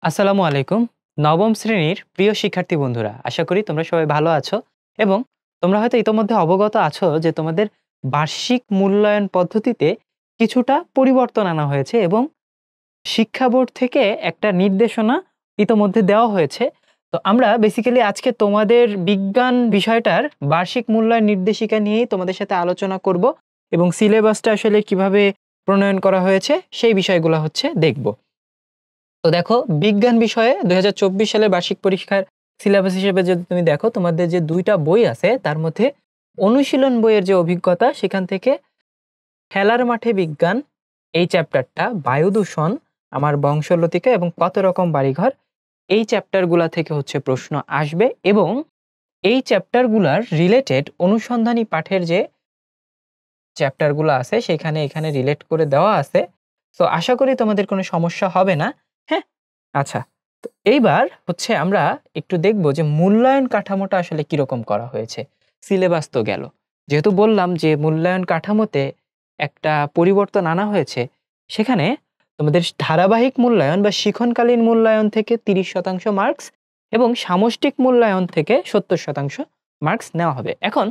আসসালামু আলাইকুম। নবম শ্রেণীর প্রিয় শিক্ষার্থী বন্ধুরা, আশা করি তোমরা সবাই ভালো আছো এবং তোমরা হয়তো ইতোমধ্যে অবগত আছো যে তোমাদের বার্ষিক মূল্যায়ন পদ্ধতিতে কিছুটা পরিবর্তন আনা হয়েছে এবং শিক্ষা বোর্ড থেকে একটা নির্দেশনা ইতোমধ্যে দেওয়া হয়েছে। তো আমরা বেসিক্যালি আজকে তোমাদের বিজ্ঞান বিষয়টার বার্ষিক মূল্যায়ন নির্দেশিকা নিয়েই তোমাদের সাথে আলোচনা করব এবং সিলেবাসটা আসলে কিভাবে প্রণয়ন করা হয়েছে সেই বিষয়গুলো হচ্ছে দেখব। তো দেখো, বিজ্ঞান বিষয়ে ২০২৪ সালের বার্ষিক পরীক্ষার সিলেবাস হিসেবে যদি তুমি দেখো, তোমাদের যে ২ টা বই আছে তার মধ্যে অনুশীলন বইয়ের যে অভিজ্ঞতা সেখান থেকে খেলার মাঠে বিজ্ঞান এই চ্যাপ্টারটা, বায়ু দূষণ, আমার বংশলতিকা এবং কত রকম বাড়িঘর এই চ্যাপ্টারগুলা থেকে হচ্ছে প্রশ্ন আসবে এবং এই চ্যাপ্টারগুলার রিলেটেড অনুসন্ধানী পাঠের যে চ্যাপ্টারগুলো আছে সেখানে এখানে রিলেট করে দেওয়া আছে। সো আশা করি তোমাদের কোনো সমস্যা হবে না। হ্যাঁ? আচ্ছা। তো এইবার হচ্ছে আমরা একটু দেখব যে মূল্যায়ন কাঠামোটা আসলে কিরকম করা হয়েছে। সিলেবাস তো গেল। যেহেতু বললাম যে মূল্যায়ন কাঠামোতে একটা পরিবর্তন আনা হয়েছে, সেখানে তোমাদের ধারাবাহিক মূল্যায়ন বা শিখনকালীন মূল্যায়ন থেকে ৩০% মার্কস এবং সামষ্টিক মূল্যায়ন থেকে ৭০% মার্কস নেওয়া হবে। এখন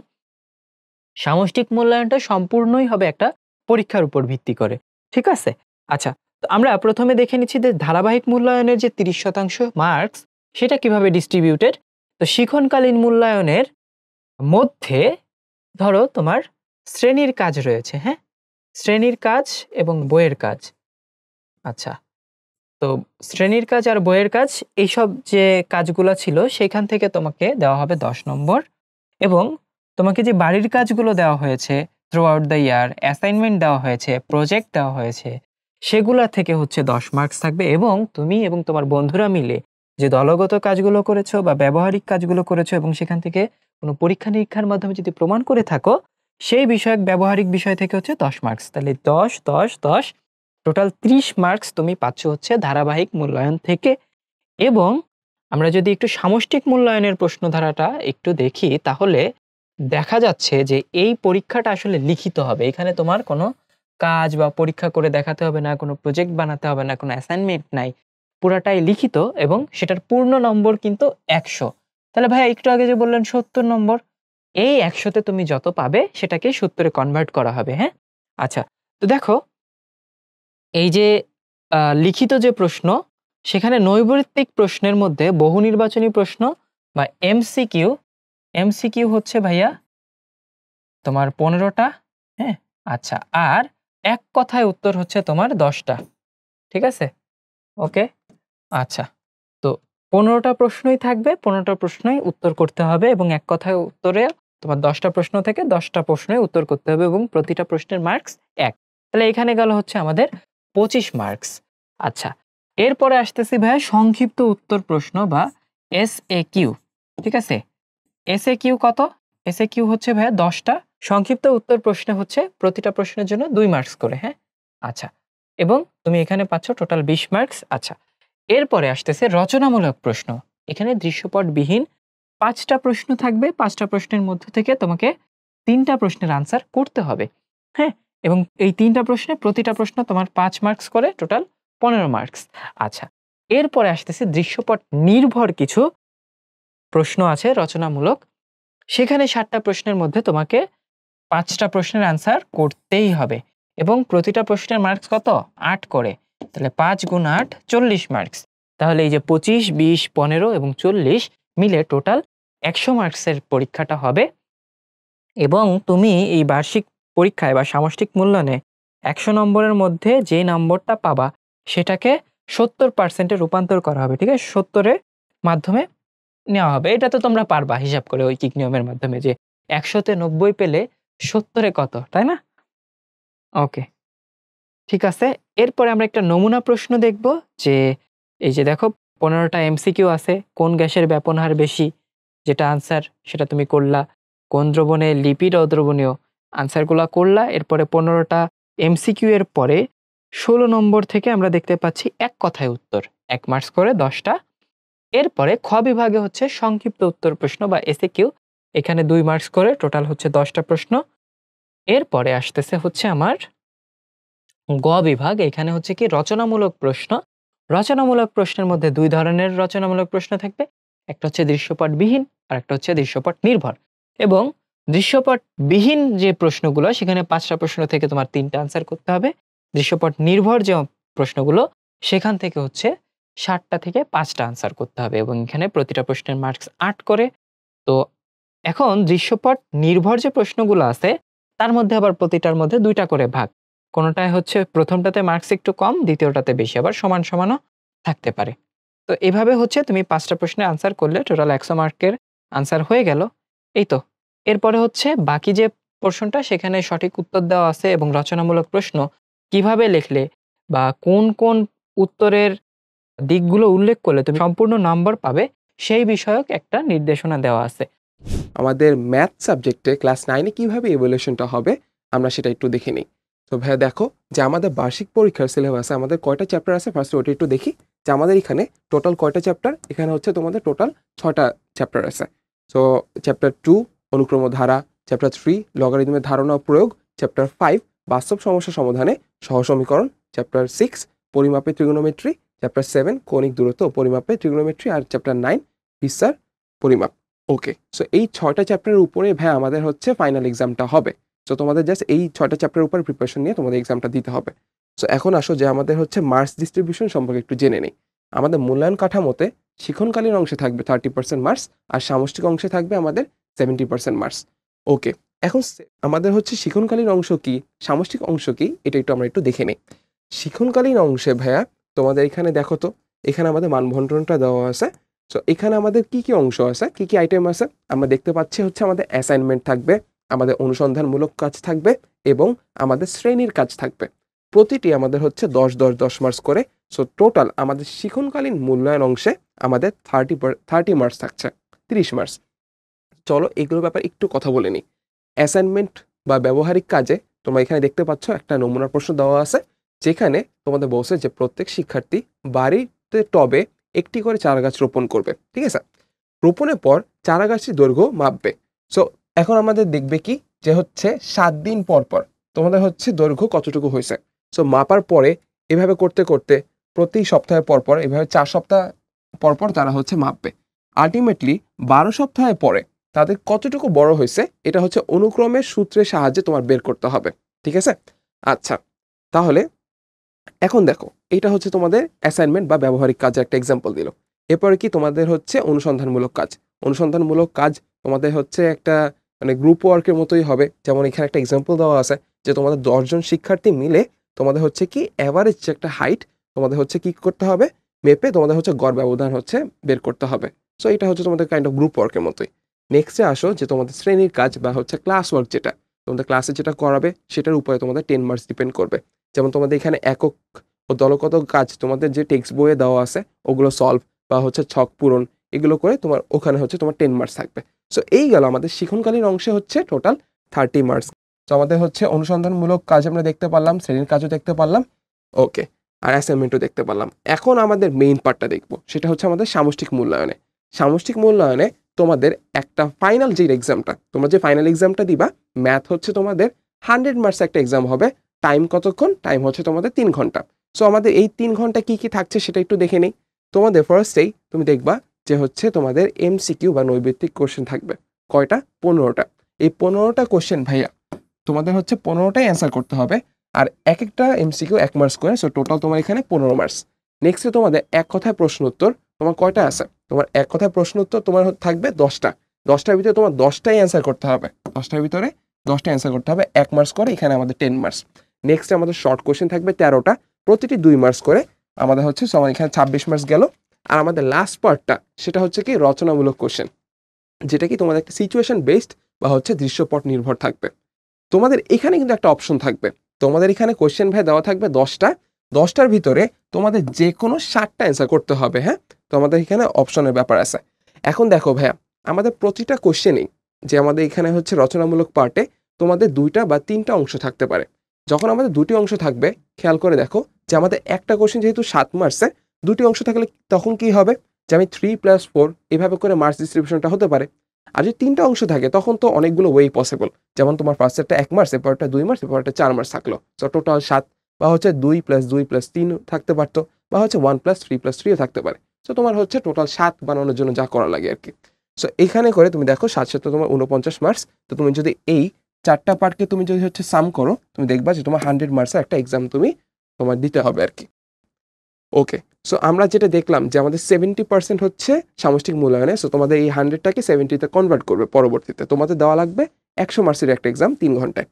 সামষ্টিক মূল্যায়নটা সম্পূর্ণই হবে একটা পরীক্ষার উপর ভিত্তি করে। ঠিক আছে? আচ্ছা, তো আমরা ১ম এ দেখে নিচ্ছি যে ধারাবাহিক মূল্যায়নের যে ৩০% মার্কস সেটা কিভাবে ডিস্ট্রিবিউটেড। তো শিখনকালীন মূল্যায়নের মধ্যে ধরো তোমার শ্রেণীর কাজ রয়েছে, হ্যাঁ? শ্রেণীর কাজ এবং বইয়ের কাজ। আচ্ছা, তো শ্রেণীর কাজ আর বইয়ের কাজ এইসব যে কাজগুলা ছিল সেখান থেকে তোমাকে দেওয়া হবে ১০ নম্বর এবং তোমাকে যে বাড়ির কাজগুলো দেওয়া হয়েছে through out the year, assignment দেওয়া হয়েছে, প্রজেক্ট দেওয়া হয়েছে, সেগুলা থেকে হচ্ছে ১০ মার্কস থাকবে এবং তুমি এবং তোমার বন্ধুরা মিলে যে দলগত কাজগুলো করেছো বা ব্যবহারিক কাজগুলো করেছো এবং সেখান থেকে কোনো পরীক্ষা-নিরীক্ষার মাধ্যমে যদি প্রমাণ করে থাকো, সেই বিষয়ক ব্যবহারিক বিষয় থেকে হচ্ছে ১০ মার্কস। তাহলে ১০, ১০, ১০ টোটাল ৩০ মার্কস তুমি পাচ্ছ হচ্ছে ধারাবাহিক মূল্যায়ন থেকে। এবং আমরা যদি একটু সামষ্টিক মূল্যায়নের প্রশ্নধারাটা একটু দেখি, তাহলে দেখা যাচ্ছে যে এই পরীক্ষাটা আসলে লিখিত হবে। এখানে তোমার কোনো কাজ বা পরীক্ষা করে দেখাতে হবে না, কোনো প্রজেক্ট বানাতে হবে না, কোনো অ্যাসাইনমেন্ট নাই। পুরাটাই লিখিত এবং সেটার পূর্ণ নম্বর কিন্তু ১০০। তাহলে ভাইয়া একটু আগে যে বললেন ৭০ নম্বর, এই ১০০ তে তুমি যত পাবে সেটাকে ৭০ এ কনভার্ট করা হবে, হ্যাঁ? আচ্ছা, তো দেখো এই যে লিখিত যে প্রশ্ন, সেখানে নৈর্ব্যক্তিক প্রশ্নের মধ্যে বহু নির্বাচনী প্রশ্ন বা এমসিকিউ, এমসিকিউ হচ্ছে ভাইয়া তোমার ১৫ টা, হ্যাঁ? আচ্ছা, আর এক কথায় উত্তর হচ্ছে তোমার ১০ টা। ঠিক আছে? ওকে। আচ্ছা। তো ১৫ টা প্রশ্নই থাকবে, ১৫ টা প্রশ্নই উত্তর করতে হবে এবং এক কথায় উত্তরে তোমার ১০ টা প্রশ্ন থেকে ১০ টা প্রশ্নই উত্তর করতে হবে এবং প্রতিটা প্রশ্নের মার্কস ১। তাহলে এখানে গেল হচ্ছে আমাদের ২৫ মার্কস। আচ্ছা, এরপরে আসতেছি ভাইয়া সংক্ষিপ্ত উত্তর প্রশ্ন বা এসএকিউ। ঠিক আছে? এসএকিউ কত? এসএকিউ হচ্ছে ভাইয়া ১০ টা। সংক্ষিপ্ত উত্তর প্রশ্নে হচ্ছে প্রতিটা প্রশ্নের জন্য ২ মার্কস করে, হ্যাঁ? আচ্ছা, এবং তুমি এখানে পাচ্ছ টোটাল ২০ মার্কস। আচ্ছা, এরপরে আসতেছে রচনামূলক প্রশ্ন। এখানে দৃশ্যপটবিহীন ৫ টা প্রশ্ন থাকবে। ৫ টা প্রশ্নের মধ্য থেকে তোমাকে ৩ টা প্রশ্নের আনসার করতে হবে। হ্যাঁ? এবং এই ৩ টা প্রশ্নে প্রতিটা প্রশ্ন তোমার ৫ মার্কস করে টোটাল ১৫ মার্কস। আচ্ছা, এরপরে আসতেছে দৃশ্যপট নির্ভর কিছু প্রশ্ন আছে রচনামূলক। সেখানে ৭ টা প্রশ্নের মধ্যে তোমাকে ৫ টা প্রশ্নের আনসার করতেই হবে এবং প্রতিটা প্রশ্নের মার্কস কত? ৮ করে। তাহলে ৫ গুণ ৮ ৪০ মার্কস। তাহলে এই যে ২৫, ২০, ১৫ এবং ৪০ মিলে টোটাল ১০০ মার্কসের পরীক্ষাটা হবে এবং তুমি এই বার্ষিক পরীক্ষায় বা সামষ্টিক মূল্যায়নে ১০০ নম্বরের মধ্যে যে নম্বরটা পাবা সেটাকে ৭০% এ রূপান্তর করা হবে। ঠিক আছে? ৭০ এর মাধ্যমে নেওয়া হবে। এটা তো তোমরা পারবা হিসাব করে ঐকিক নিয়মের মাধ্যমে যে ১০০ তে ৯০ পেলে ৭০ এ কত, তাই না? ওকে, ঠিক আছে। এরপরে আমরা একটা নমুনা প্রশ্ন দেখব যে এই যে দেখো ১৫ টা এমসিকিউ আছে। কোন গ্যাসের ব্যাপন হার বেশি? যেটা আনসার সেটা তুমি করলা। কোন দ্রবণে লিপিড অদ্রবণীয়? আনসারগুলা করলা। এরপরে ১৫ টা এমসিকিউ এর পরে ১৬ নম্বর থেকে আমরা দেখতে পাচ্ছি এক কথায় উত্তর। ১ মার্কস করে ১০ টা। এরপরে খ বিভাগে হচ্ছে সংক্ষিপ্ত উত্তর প্রশ্ন বা এসএকিউ। এখানে ২ মার্কস করে টোটাল হচ্ছে ১০ টা প্রশ্ন। এরপরে আসতেছে হচ্ছে আমার গ বিভাগ। এখানে হচ্ছে কি রচনামূলক প্রশ্ন। রচনামূলক প্রশ্নের মধ্যে ২ ধরনের রচনামূলক প্রশ্ন থাকবে। একটা হচ্ছে দৃশ্যপটবিহীন আর একটা হচ্ছে দৃশ্যপট নির্ভর। এবং দৃশ্যপটবিহীন যে প্রশ্নগুলো সেখানে ৫ টা প্রশ্ন থেকে তোমার ৩ টা আনসার করতে হবে। দৃশ্যপট নির্ভর যে প্রশ্নগুলো সেখান থেকে হচ্ছে ৭ টা থেকে ৫ টা আনসার করতে হবে এবং এখানে প্রতিটা প্রশ্নের মার্কস ৮ করে। তো এখন দৃশ্যপট নির্ভর যে প্রশ্নগুলো আছে তার মধ্যে আবার প্রতিটার মধ্যে ২ টা করে ভাগ। কোনটায় হচ্ছে প্রথমটাতে মার্কস একটু কম, দ্বিতীয়টাতে বেশি, আবার সমান সমানও থাকতে পারে। তো এভাবে হচ্ছে তুমি ৫ টা প্রশ্নের আনসার করলে টোটাল ১০০ মার্কের আনসার হয়ে গেল। এই তো। এরপরে হচ্ছে বাকি যে পোরশনটা সেখানে সঠিক উত্তর দেওয়া আছে এবং রচনামূলক প্রশ্ন কিভাবে লিখলে বা কোন, কোন উত্তরের দিকগুলো উল্লেখ করলে তুমি সম্পূর্ণ নম্বর পাবে সেই বিষয়ক একটা নির্দেশনা দেওয়া আছে। আমাদের ম্যাথ সাবজেক্টে ক্লাস 9 এ কিভাবে ইভ্যালুয়েশনটা হবে আমরা সেটা একটু দেখে নিই। তো ভাইয়া দেখো যে আমাদের বার্ষিক পরীক্ষার সিলেবাসে আমাদের কয়টা চ্যাপ্টার আছে ফার্স্টে ওটা একটু দেখি। যে আমাদের এখানে টোটাল কয়টা চ্যাপ্টার? এখানে হচ্ছে তোমাদের টোটাল ৬টা চ্যাপ্টার আছে। সো চ্যাপ্টার 2 অনুক্রম ধারা, চ্যাপ্টার 3 লগারিদমের ধারণা ও প্রয়োগ, চ্যাপ্টার 5 বাস্তব সমস্যা সমাধানে সহ সমীকরণ, চ্যাপ্টার 6 পরিমাপে ত্রিগোনোমেট্রি, চ্যাপ্টার 7 কৌণিক দূরত্ব ও পরিমাপে ত্রিগোনোমেট্রি আর চ্যাপ্টার 9 বিস্তার পরিমাপ। ওকে, সো এই ৬টা চ্যাপ্টারের উপরে ভাই আমাদের হচ্ছে ফাইনাল এক্সামটা হবে। সো তোমাদের জাস্ট এই ৬টা চ্যাপ্টারের উপর প্রিপারেশন নিয়ে তোমাদের এক্সামটা দিতে হবে। সো এখন আসো যে আমাদের হচ্ছে মার্কস ডিস্ট্রিবিউশন সম্পর্কে একটু জেনে নেই। আমাদের মূল্যায়ন কাঠামোতে শিক্ষণকালীন অংশে থাকবে 30% মার্কস আর সামষ্টিক অংশে থাকবে আমাদের 70% মার্কস। ওকে, এখন আমাদের হচ্ছে শিক্ষণকালীন অংশ কি, সামষ্টিক অংশ কি, এটা আমরা একটু দেখে নেই। শিক্ষণকালীন অংশে ভাইয়া তোমাদের এখানে দেখো তো, এখানে আমাদের মানবন্টনটা দেওয়া আছে। সো এখানে আমাদের কি কি অংশ আছে, কি কি আইটেম আছে আমরা দেখতে পাচ্ছি। হচ্ছে আমাদের অ্যাসাইনমেন্ট থাকবে, আমাদের অনুসন্ধানমূলক কাজ থাকবে এবং আমাদের শ্রেণীর কাজ থাকবে। প্রতিটি আমাদের হচ্ছে 10 মার্কস করে। সো টোটাল আমাদের শিক্ষণকালীন মূল্যায়ন অংশে আমাদের 30 মার্কস থাকছে, 30 মার্কস। চলো এগুলোর ব্যাপারে একটু কথা বলে নিই। অ্যাসাইনমেন্ট বা ব্যবহারিক কাজে তোমরা এখানে দেখতে পাচ্ছ একটা নমুনা প্রশ্ন দেওয়া আছে, যেখানে তোমাদের বলছে যে প্রত্যেক শিক্ষার্থী বাড়িতে টবে একটি করে চারা গাছ রোপণ করবে। ঠিক আছে, রোপণের পর চারা গাছটির দৈর্ঘ্য মাপবে। সো এখন আমাদের দেখবে কি যে হচ্ছে 7 দিন পর পর তোমাদের হচ্ছে দৈর্ঘ্য কতটুকু হয়েছে। সো মাপার পরে এভাবে করতে করতে প্রতি সপ্তাহে পর পর এভাবে 4 সপ্তাহ পর পর তারা হচ্ছে মাপবে। আলটিমেটলি 12 সপ্তাহে পরে তাদের কতটুকু বড় হয়েছে এটা হচ্ছে অনুক্রমের সূত্রের সাহায্যে তোমার বের করতে হবে। ঠিক আছে, আচ্ছা তাহলে এখন দেখো এটা হচ্ছে তোমাদের অ্যাসাইনমেন্ট বা ব্যবহারিক কাজের একটা এক্সাম্পল দিল। এরপরে কি তোমাদের হচ্ছে অনুসন্ধানমূলক কাজ। অনুসন্ধানমূলক কাজ তোমাদের হচ্ছে একটা মানে গ্রুপ ওয়ার্কের মতোই হবে। যেমন এখানে একটা এক্সাম্পল দেওয়া আছে যে তোমাদের 10 জন শিক্ষার্থী মিলে তোমাদের হচ্ছে কি অ্যাভারেজ যে একটা হাইট তোমাদের হচ্ছে কি করতে হবে, মেপে তোমাদের হচ্ছে গড় ব্যবধান হচ্ছে বের করতে হবে। সো এটা হচ্ছে তোমাদের কাইন্ড অফ গ্রুপ ওয়ার্কের মতোই। নেক্সটে আসো যে তোমাদের শ্রেণীর কাজ বা হচ্ছে ক্লাস ওয়ার্ক, যেটা তোমাদের ক্লাসে যেটা করাবে সেটার উপরে তোমাদের 10 মার্কস ডিপেন্ড করবে। যেমন তোমাদের এখানে একক ও দলগত কাজ তোমাদের যে টেক্সট বইয়ে দেওয়া আছে ওগুলো সলভ বা হচ্ছে ছক পূরণ এগুলো করে তোমার ওখানে হচ্ছে তোমার 10 মার্কস থাকবে। সো এই গেল আমাদের শিক্ষণকালীন অংশে হচ্ছে টোটাল 30 মার্কস। তো আমাদের হচ্ছে অনুসন্ধানমূলক কাজ আমরা দেখতে পারলাম, শ্রেণীর কাজও দেখতে পারলাম, ওকে, আর অ্যাসাইনমেন্টও দেখতে পারলাম। এখন আমাদের মেইন পার্টটা দেখবো, সেটা হচ্ছে আমাদের সামষ্টিক মূল্যায়নে। সামষ্টিক মূল্যায়নে তোমাদের একটা ফাইনাল যে এক্সামটা, তোমরা যে ফাইনাল এক্সামটা দিবা, ম্যাথ হচ্ছে তোমাদের 100 মার্কস একটা এক্সাম হবে। টাইম কতক্ষণ? টাইম হচ্ছে তোমাদের 3 ঘন্টা। সো আমাদের এই 3 ঘন্টা কি কি থাকছে সেটা একটু দেখে নেই। তোমাদের ফার্স্টেই তুমি দেখবা যে হচ্ছে তোমাদের এমসিকিউ বা নৈর্ব্যক্তিক কোশ্চেন থাকবে। কয়টা? 15টা। এই 15টা কোশ্চেন ভাইয়া তোমাদের হচ্ছে 15টাই অ্যান্সার করতে হবে। আর এক একটা এমসিকিউ 1 মার্কস করে। সো টোটাল তোমার এখানে 15 মার্কস। নেক্সটে তোমাদের এক কথায় প্রশ্ন উত্তর তোমার কয়টা আছে? তোমার এক কথায় প্রশ্ন উত্তর তোমার থাকবে 10টা। 10টার ভিতরে তোমার 10টাই অ্যান্সার করতে হবে। 10টার ভিতরে 10টা অ্যান্সার করতে হবে, 1 মার্কস করে। এখানে আমাদের 10 মার্কস। নেক্সটে আমাদের শর্ট কোশ্চেন থাকবে 13টা, প্রতিটি 2 মার্কস করে। আমাদের হচ্ছে সমান এখানে 26 মার্কস গেল। আর আমাদের লাস্ট পার্টটা সেটা হচ্ছে কি রচনামূলক কোশ্চেন, যেটা কি তোমাদের একটা সিচুয়েশন বেসড বা হচ্ছে দৃশ্যপট নির্ভর থাকবে। তোমাদের এখানে কিন্তু একটা অপশন থাকবে। তোমাদের এখানে কোশ্চেন ভাই দেওয়া থাকবে 10টা। 10টার ভিতরে তোমাদের যে কোনো 7টা অ্যান্সার করতে হবে। হ্যাঁ, তো আমাদের এখানে অপশনের ব্যাপার আছে। এখন দেখো ভাইয়া, আমাদের প্রতিটা কোশ্চেনেই যে আমাদের এখানে হচ্ছে রচনামূলক পার্টে তোমাদের 2টা বা 3টা অংশ থাকতে পারে। যখন আমাদের 2টি অংশ থাকবে, খেয়াল করে দেখো যে আমাদের একটা কোশ্চেন যেহেতু 7 মার্কসে, 2টি অংশ থাকলে তখন কি হবে যে আমি 3 + 4 এভাবে করে মার্কস ডিস্ট্রিবিউশনটা হতে পারে। আর যদি 3টা অংশ থাকে তখন তো অনেকগুলো ওয়ে পসিবল। যেমন তোমার ফার্স্টেরটা 1 মার্কস, এরপরটা 2 মার্কস, এরপরটা 4 মার্কস থাকলো। সো টোটাল 7 বা হচ্ছে 2 + 2 + 3 থাকতে পারতো। বা হচ্ছে 1+3+3 থাকতে পারে। সো তোমার হচ্ছে টোটাল 7 বানানোর জন্য যা করা লাগে আর কি। সো এখানে করে তুমি দেখো 7 7 তোমার 49 মার্কস। তো তুমি যদি এই 4টা পার্টকে তুমি যদি হচ্ছে সাম করো, তুমি দেখবা যে তোমার 100 মার্কসের একটা এক্সাম তুমি তোমার দিতে হবে আর কি। ওকে, সো আমরা যেটা দেখলাম যে আমাদের 70% হচ্ছে সামষ্টিক মূল্যায়নে। সো তোমাদের এই 100টাকে 70তে কনভার্ট করবে পরবর্তীতে। তোমাদের দেওয়া লাগবে 100 মার্কসের একটা এক্সাম 3 ঘন্টায়।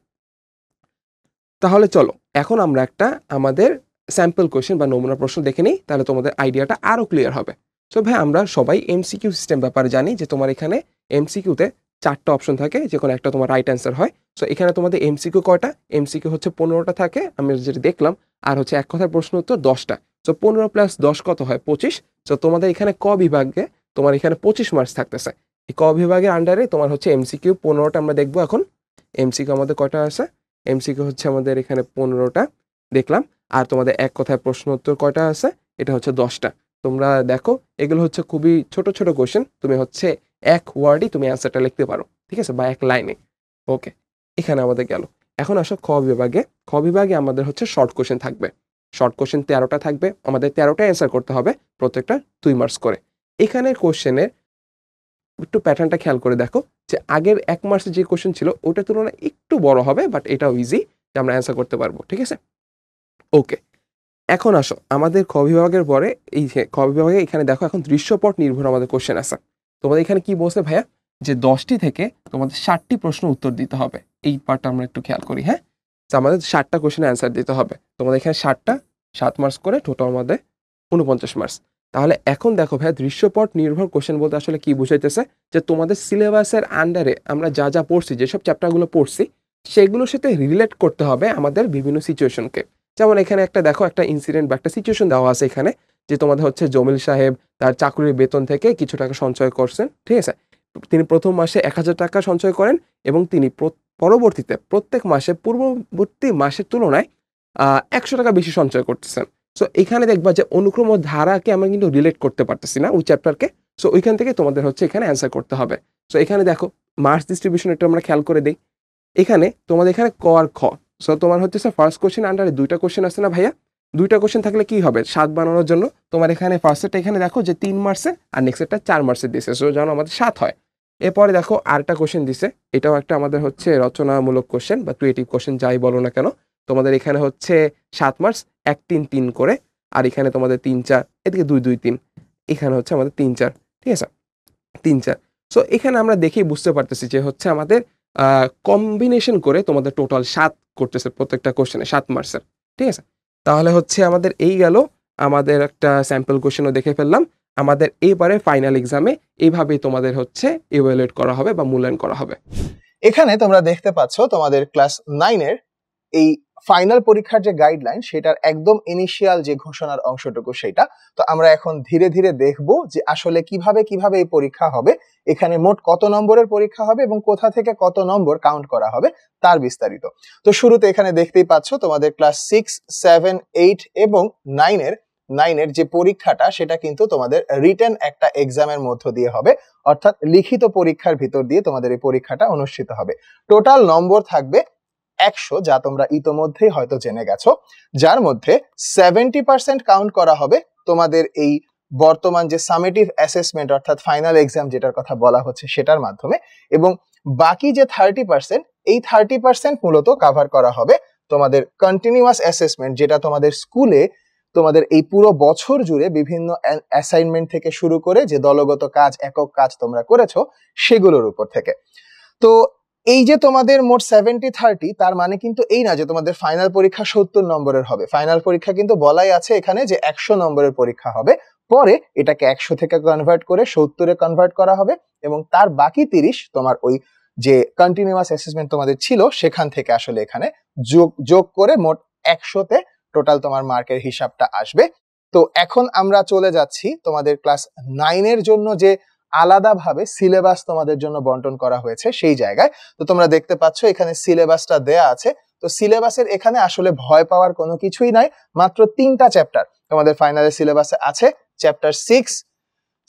তাহলে চলো এখন আমরা একটা আমাদের স্যাম্পল কোশ্চেন বা নমুনা প্রশ্ন দেখে নিই, তাহলে তোমাদের আইডিয়াটা আরও ক্লিয়ার হবে। সো ভাই আমরা সবাই এমসিকিউ সিস্টেম ব্যাপারে জানি যে তোমার এখানে এমসিকিউতে 4টা অপশন থাকে, যে কোনো একটা তোমার রাইট অ্যান্সার হয়। সো এখানে তোমাদের এমসিকিউ কয়টা? এমসিকিউ হচ্ছে 15টা থাকে, আমি যেটা দেখলাম। আর হচ্ছে এক কথার প্রশ্ন উত্তর 10টা। সো 15 + 10 কত হয়? 25। সো তোমাদের এখানে ক বিভাগে তোমার এখানে 25 মার্কস থাকতেছে। এই ক বিভাগের আন্ডারে তোমার হচ্ছে এমসিকিউ 15টা আমরা দেখবো এখন। এমসিকিউ আমাদের কয়টা আছে? এমসিকিউ হচ্ছে আমাদের এখানে 15টা দেখলাম। আর তোমাদের এক কথায় প্রশ্ন উত্তর কয়টা আছে? এটা হচ্ছে 10টা। তোমরা দেখো এগুলো হচ্ছে খুবই ছোট ছোট কোশ্চেন, তুমি হচ্ছে এক ওয়ার্ডই তুমি অ্যান্সারটা লিখতে পারো, ঠিক আছে, বা এক লাইনে। ওকে, এখানে আমাদের গেল। এখন আসো খ বিভাগে। খ বিভাগে আমাদের হচ্ছে শর্ট কোশ্চেন থাকবে। শর্ট কোশ্চেন 13টা থাকবে, আমাদের 13টা অ্যান্সার করতে হবে, প্রত্যেকটা 2 মার্কস করে। এখানের কোশ্চেনের একটু প্যাটার্নটা খেয়াল করে দেখো যে আগের 1 মার্কসের যে কোশ্চেন ছিল ওটার তুলনায় একটু বড় হবে, বাট এটাও ইজি যে আমরা অ্যান্সার করতে পারবো, ঠিক আছে। ওকে, এখন আসো আমাদের খ বিভাগের পরে এই যে খ বিভাগে এখানে দেখো এখন দৃশ্যপট নির্ভর আমাদের কোশ্চেন আছে। তোমাদের এখানে কি বলছে ভাইয়া? যে 10টি থেকে তোমাদের 60টি প্রশ্ন উত্তর দিতে হবে। এই পার্টটা আমরা একটু খেয়াল করি, হ্যাঁ। তো আমাদের 60টা কোশ্চেনের অ্যান্সার দিতে হবে। তোমাদের এখানে 60টা 7 মার্কস করে টোটাল আমাদের 49 মার্কস। তাহলে এখন দেখো ভাইয়া দৃশ্যপট নির্ভর কোশ্চেন বলতে আসলে কি বুঝাইতেছে? যে তোমাদের সিলেবাসের আন্ডারে আমরা যা যা পড়ছি, যেসব চ্যাপ্টারগুলো পড়ছি সেগুলোর সাথে রিলেট করতে হবে আমাদের বিভিন্ন সিচুয়েশনকে। যেমন এখানে একটা দেখো একটা ইনসিডেন্ট বা একটা সিচুয়েশন দেওয়া আছে এখানে, যে তোমাদের হচ্ছে জমিল সাহেব তার চাকরির বেতন থেকে কিছু টাকা সঞ্চয় করছেন, ঠিক আছে। তিনি প্রথম মাসে 1000 টাকা সঞ্চয় করেন এবং তিনি পরবর্তীতে প্রত্যেক মাসে পূর্ববর্তী মাসের তুলনায় 100 টাকা বেশি সঞ্চয় করতেছেন। সো এখানে দেখবা যে অনুক্রম ধারাকে আমরা কিন্তু রিলেট করতে পারতেছি না ওই চ্যাপ্টারকে। সো ওইখান থেকে তোমাদের হচ্ছে এখানে অ্যান্সার করতে হবে। সো এখানে দেখো মার্কস ডিস্ট্রিবিউশন একটু আমরা খেয়াল করে দিই। এখানে তোমাদের এখানে ক আর খ। সো তোমার হচ্ছে ফার্স্ট কোশ্চেন আন্ডারে 2টা কোশ্চেন আছে না ভাইয়া? 2টা কোশ্চেন থাকলে কি হবে? 7 বানানোর জন্য তোমার এখানে ফার্স্টেরটা এখানে দেখো যে 3 মার্কসের আর নেক্সটটা 4 মার্কসের দিছে। সো যেন আমাদের 7 হয়। এরপরে দেখো আরেকটা কোশ্চেন দিছে, এটাও একটা আমাদের হচ্ছে রচনামূলক কোশ্চেন বা ক্রিয়েটিভ কোশ্চেন যাই বলো না কেন। তোমাদের এখানে হচ্ছে 7 মার্কস 1 3 3 করে, আর এখানে তোমাদের 3 4, এদিকে 2 2 3, এখানে হচ্ছে আমাদের 3 4, ঠিক আছে, 3 4। সো এখানে আমরা দেখেই বুঝতে পারতেছি যে হচ্ছে আমাদের কম্বিনেশন করে তোমাদের টোটাল 7 করতেছে প্রত্যেকটা কোশ্চেনে 7 মার্কসের, ঠিক আছে। তাহলে হচ্ছে আমাদের এই গেল, আমাদের একটা স্যাম্পল কোশ্চেনও দেখে ফেললাম। আমাদের এইবারে ফাইনাল এক্সামে এইভাবেই তোমাদের হচ্ছে ইভালুয়েট করা হবে বা মূল্যায়ন করা হবে। এখানে তোমরা দেখতে পাচ্ছ তোমাদের ক্লাস 9 এর এই ফাইনাল পরীক্ষার যে গাইডলাইন সেটার একদম ইনিশিয়াল যে ঘোষণার অংশটুকু সেটা। তো আমরা এখন ধীরে ধীরে দেখব যে আসলে কিভাবে কিভাবে এই পরীক্ষা হবে, এখানে মোট কত নম্বরের পরীক্ষা হবে এবং কোথা থেকে কত নম্বর কাউন্ট করা হবে তার বিস্তারিত। তো শুরুতে এখানে দেখতেই পাচ্ছ তোমাদের ক্লাস 6, 7, 8 এবং 9 এর যে পরীক্ষাটা সেটা কিন্তু তোমাদের রিটেন একটা এক্সামের মধ্য দিয়ে হবে, অর্থাৎ লিখিত পরীক্ষার ভিতর দিয়ে তোমাদের এই পরীক্ষাটা অনুষ্ঠিত হবে। টোটাল নম্বর থাকবে 100, যা তোমরা ইতোমধ্যেই হয়তো জেনে গেছো, যার মধ্যে 70% কাউন্ট করা হবে তোমাদের এই বর্তমান যে সামেটিভ অ্যাসেসমেন্ট অর্থাৎ ফাইনাল এক্সাম যেটার কথা বলা হচ্ছে সেটার মাধ্যমে, এবং বাকি যে 30% এই 30% মূলত কভার করা হবে তোমাদের কন্টিনিউয়াস অ্যাসেসমেন্ট, যেটা তোমাদের স্কুলে তোমাদের এই পুরো বছর জুড়ে বিভিন্ন অ্যাসাইনমেন্ট থেকে শুরু করে যে দলগত কাজ, একক কাজ তোমরা করেছো সেগুলোর উপর থেকে। তো এই যে তোমাদের মোট 70-30, তার মানে কিন্তু এই না যে তোমাদের ফাইনাল পরীক্ষা 70 নম্বরের হবে। ফাইনাল পরীক্ষা কিন্তু বলাই আছে এখানে যে 100 নম্বরের পরীক্ষা হবে, পরে এটাকে 100 থেকে কনভার্ট করে 70-এ কনভার্ট করা হবে এবং তার বাকি 30 তোমার ওই যে কন্টিনিউয়াস অ্যাসেসমেন্ট তোমাদের ছিল সেখান থেকে আসলে এখানে যোগ করে মোট 100-তে টোটাল তোমার মার্কের হিসাবটা আসবে। তো এখন আমরা চলে যাচ্ছি তোমাদের ক্লাস 9 এর জন্য যে আলাদাভাবে সিলেবাস তোমাদের জন্য বন্টন করা হয়েছে সেই জায়গায়। তো তোমরা দেখতে পাচ্ছ এখানে সিলেবাসটা দেয়া আছে। তো সিলেবাসের এখানে আসলে ভয় পাওয়ার কোনো কিছুই নাই, মাত্র 3টা চ্যাপ্টার তোমাদের ফাইনালের সিলেবাসে আছে, চ্যাপ্টার 6,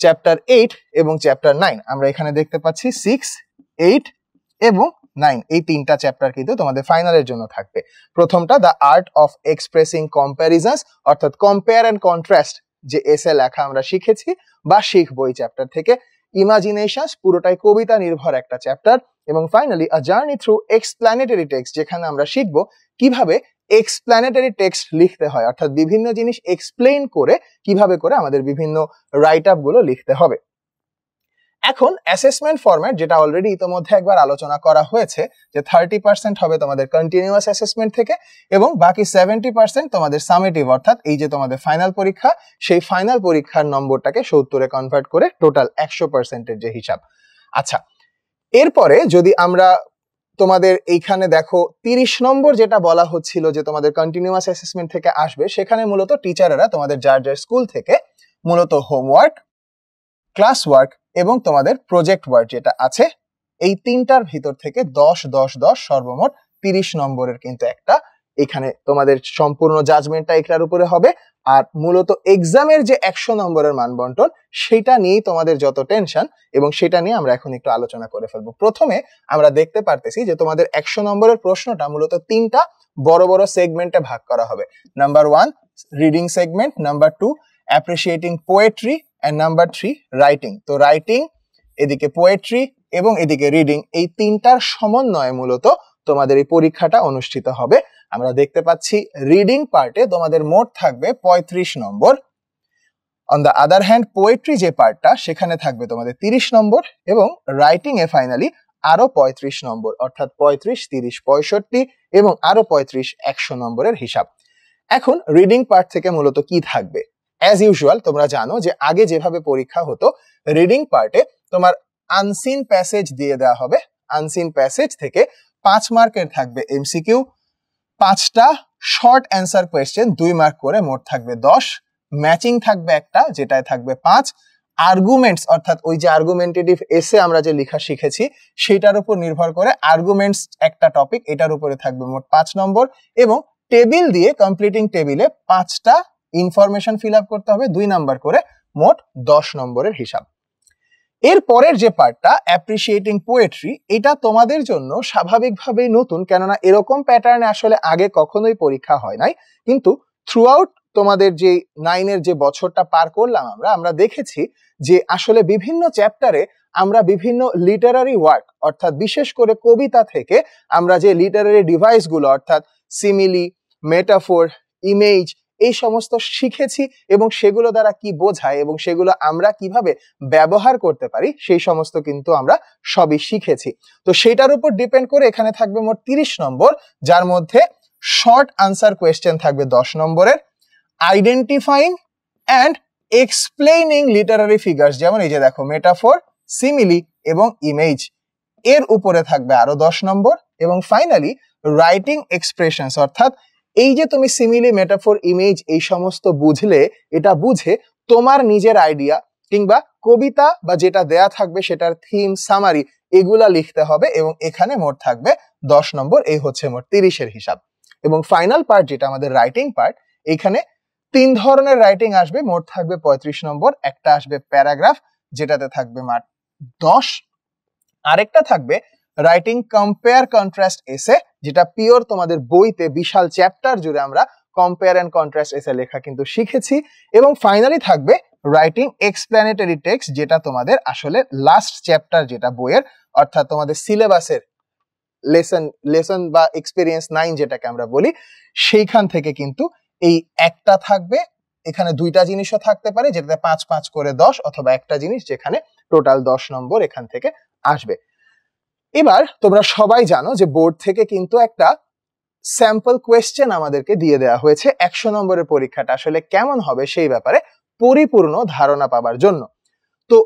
চ্যাপ্টার 8 এবং চ্যাপ্টার 9। আমরা এখানে দেখতে পাচ্ছি 6, 8 এবং 9 এই তিনটা চ্যাপ্টার কিন্তু তোমাদের ফাইনালের জন্য থাকবে। প্রথমটা দ্য আর্ট অফ এক্সপ্রেসিং কম্প্যারিজনস, অর্থাৎ কম্পেয়ার এন্ড কন্ট্রাস্ট যে এসে লেখা আমরা শিখেছি বা শিখবো এই চ্যাপ্টার থেকে। ইমাজিনেশনস, পুরোটাই কবিতা নির্ভর একটা চ্যাপ্টার। এবং finally a journey through explanatory text, যেখানে আমরা শিখবো কিভাবে এক্সপ্ল্যানেটরি টেক্সট লিখতে হয়, অর্থাৎ বিভিন্ন জিনিস এক্সপ্লেইন করে কিভাবে করে আমাদের বিভিন্ন রাইট আপ গুলো লিখতে হবে। এখন অ্যাসেসমেন্ট ফরম্যাট, যেটা অলরেডি ইতোমধ্যে একবার আলোচনা করা হয়েছে, যে 30% হবে তোমাদের কন্টিনিউয়াস অ্যাসেসমেন্ট থেকে এবং বাকি 70% তোমাদের সামেটিভ, অর্থাৎ এই যে তোমাদের ফাইনাল পরীক্ষা, সেই ফাইনাল পরীক্ষার নম্বরটাকে 70-এ কনভার্ট করে টোটাল 100%-এর যে হিসাব। আচ্ছা, এরপরে যদি আমরা তোমাদের এইখানে দেখো 30 নম্বর যেটা বলা হচ্ছিল যে তোমাদের কন্টিনিউয়াস অ্যাসেসমেন্ট থেকে আসবে, সেখানে মূলত টিচারেরা তোমাদের যার যার স্কুল থেকে মূলত হোমওয়ার্ক, ক্লাস ওয়ার্ক এবং তোমাদের প্রজেক্ট ওয়ার্ক যেটা আছে, এই তিনটার ভিতর থেকে 10-10-10 সর্বমোট 30 নম্বরের কিন্তু একটা এখানে তোমাদের সম্পূর্ণ জাজমেন্টটা এটার উপরে হবে। আর মূলত এক্সামের যে 100 নম্বরের মান বন্টন, সেটা নিয়েই তোমাদের যত টেনশন এবং সেটা নিয়ে আমরা এখন একটু আলোচনা করে ফেলবো। প্রথমে আমরা দেখতে পারতেছি যে তোমাদের 100 নম্বরের প্রশ্নটা মূলত তিনটা বড় বড় সেগমেন্টে ভাগ করা হবে। Number 1 reading segment, number 2 appreciating poetry and number 3 writing. তো রাইটিং, এদিকে পোয়েট্রি এবং এদিকে রিডিং, এই তিনটার সমন্বয়ে মূলত তোমাদের এই পরীক্ষাটা অনুষ্ঠিত হবে। আমরা দেখতে পাচ্ছি রিডিং পার্টে তোমাদের মোট থাকবে 35 নম্বর। On the other hand poetry যে পার্টটা, সেখানে থাকবে তোমাদের 30 নম্বর এবং রাইটিং এ ফাইনালি আরো 35 নম্বর, অর্থাৎ 35, 30, 65 এবং আরো 35 100 নম্বরের হিসাব। এখন রিডিং পার্ট থেকে মূলত কি থাকবে? অ্যাজ ইউজুয়াল তোমরা জানো যে আগে যেভাবে পরীক্ষা হতো, রিডিং পার্টে তোমার আনসিন প্যাসেজ দিয়ে দেওয়া হবে। আনসিন প্যাসেজ থেকে 5 মার্কের থাকবে এমসিকিউ, 5টা শর্ট অ্যান্সার কোয়েশ্চেন 2 মার্ক করে, মোট থাকবে 10। ম্যাচিং থাকবে একটা, যেটায় থাকবে 5। আর্গুমেন্টস, অর্থাৎ ওই যে আর্গুমেন্টেটিভ এসে আমরা যে লেখা শিখেছি, সেটার উপর নির্ভর করে আর্গুমেন্টস একটা টপিক, এটার উপরে থাকবে মোট 5 নম্বর। এবং টেবিল দিয়ে কমপ্লিটিং টেবিলে 5টা ইনফরমেশন ফিল আপ করতে হবে 2 নাম্বার করে, মোট 10 নম্বরের হিসাব। এর পরের যে পার্টটা অ্যাপ্রিসিয়েটিং পোয়েট্রি, এটা তোমাদের জন্য স্বাভাবিকভাবেই নতুন, কেননা এরকম প্যাটার্নে আসলে আগে কখনোই পরীক্ষা হয় নাই। কিন্তু থ্রু আউট তোমাদের যে 9-এর যে বছরটা পার করলাম আমরা দেখেছি যে আসলে বিভিন্ন চ্যাপ্টারে আমরা বিভিন্ন লিটারারি ওয়ার্ক, অর্থাৎ বিশেষ করে কবিতা থেকে আমরা যে লিটারারি ডিভাইস গুলো, অর্থাৎ সিমিলি, মেটাফোর, ইমেজ, এই সমস্ত শিখেছি এবং সেগুলো দ্বারা কি বোঝায় এবং সেগুলো আমরা কিভাবে ব্যবহার করতে পারি, সেই সমস্ত কিন্তু আমরা সবই শিখেছি। তো সেটার উপর ডিপেন্ড করে এখানে থাকবে মোট 30 নম্বর, যার মধ্যে শর্ট আনসার কোয়েশ্চেন থাকবে 10 নম্বরের। Identifying and explaining Literary figures, যেমন এই যে দেখো মেটাফোর, সিমিলি এবং ইমেজ, এর উপরে থাকবে আরো 10 নম্বর। এবং ফাইনালি রাইটিং এক্সপ্রেশনস, অর্থাৎ এই যে তুমি সিমিলি, মেটাফোর, ইমেজ এই সমস্ত বুঝলে, এটা বুঝে তোমার নিজের আইডিয়া কিংবা কবিতা বা যেটা দেয়া থাকবে সেটার থিম, সামারি, এগুলা লিখতে হবে এবং এখানে মোট থাকবে 10 নম্বর। এই হচ্ছে মোট 30-এর হিসাব। এবং ফাইনাল পার্ট যেটা আমাদের রাইটিং পার্ট, এখানে 3 ধরনের রাইটিং আসবে, মোট থাকবে 35 নম্বর। একটা আসবে প্যারাগ্রাফ, যেটাতে থাকবে মাত্র 10। আরেকটা থাকবে রাইটিং কম্পেয়ার কন্ট্রাস্ট এসে, যেটা পিওর তোমাদের বইতে বিশাল চ্যাপ্টার জুড়ে আমরা কম্পেয়ার এন্ড কন্ট্রাস্ট এসে লেখা কিন্তু শিখেছি। এবং ফাইনালি থাকবে রাইটিং এক্সপ্ল্যানেটরি টেক্সট, যেটা তোমাদের আসলে লাস্ট চ্যাপ্টার যেটা বইয়ের, অর্থাৎ তোমাদের সিলেবাসের লেসন বা এক্সপেরিয়েন্স 9 যেটাকে আমরা বলি, সেইখান থেকে কিন্তু এই একটা থাকবে। এখানে 2টা জিনিসও থাকতে পারে, যেটাতে 5-5 করে 10, অথবা একটা জিনিস যেখানে টোটাল 10 নম্বর এখান থেকে আসবে। এবার তোমরা সবাই জানো যে বোর্ড থেকে কিন্তু একটা স্যাম্পল কোয়েশ্চেন আমাদেরকে দিয়ে দেওয়া হয়েছে 100 নম্বরের পরীক্ষাটা আসলে কেমন হবে সেই ব্যাপারে পরিপূর্ণ ধারণা পাবার জন্য। তো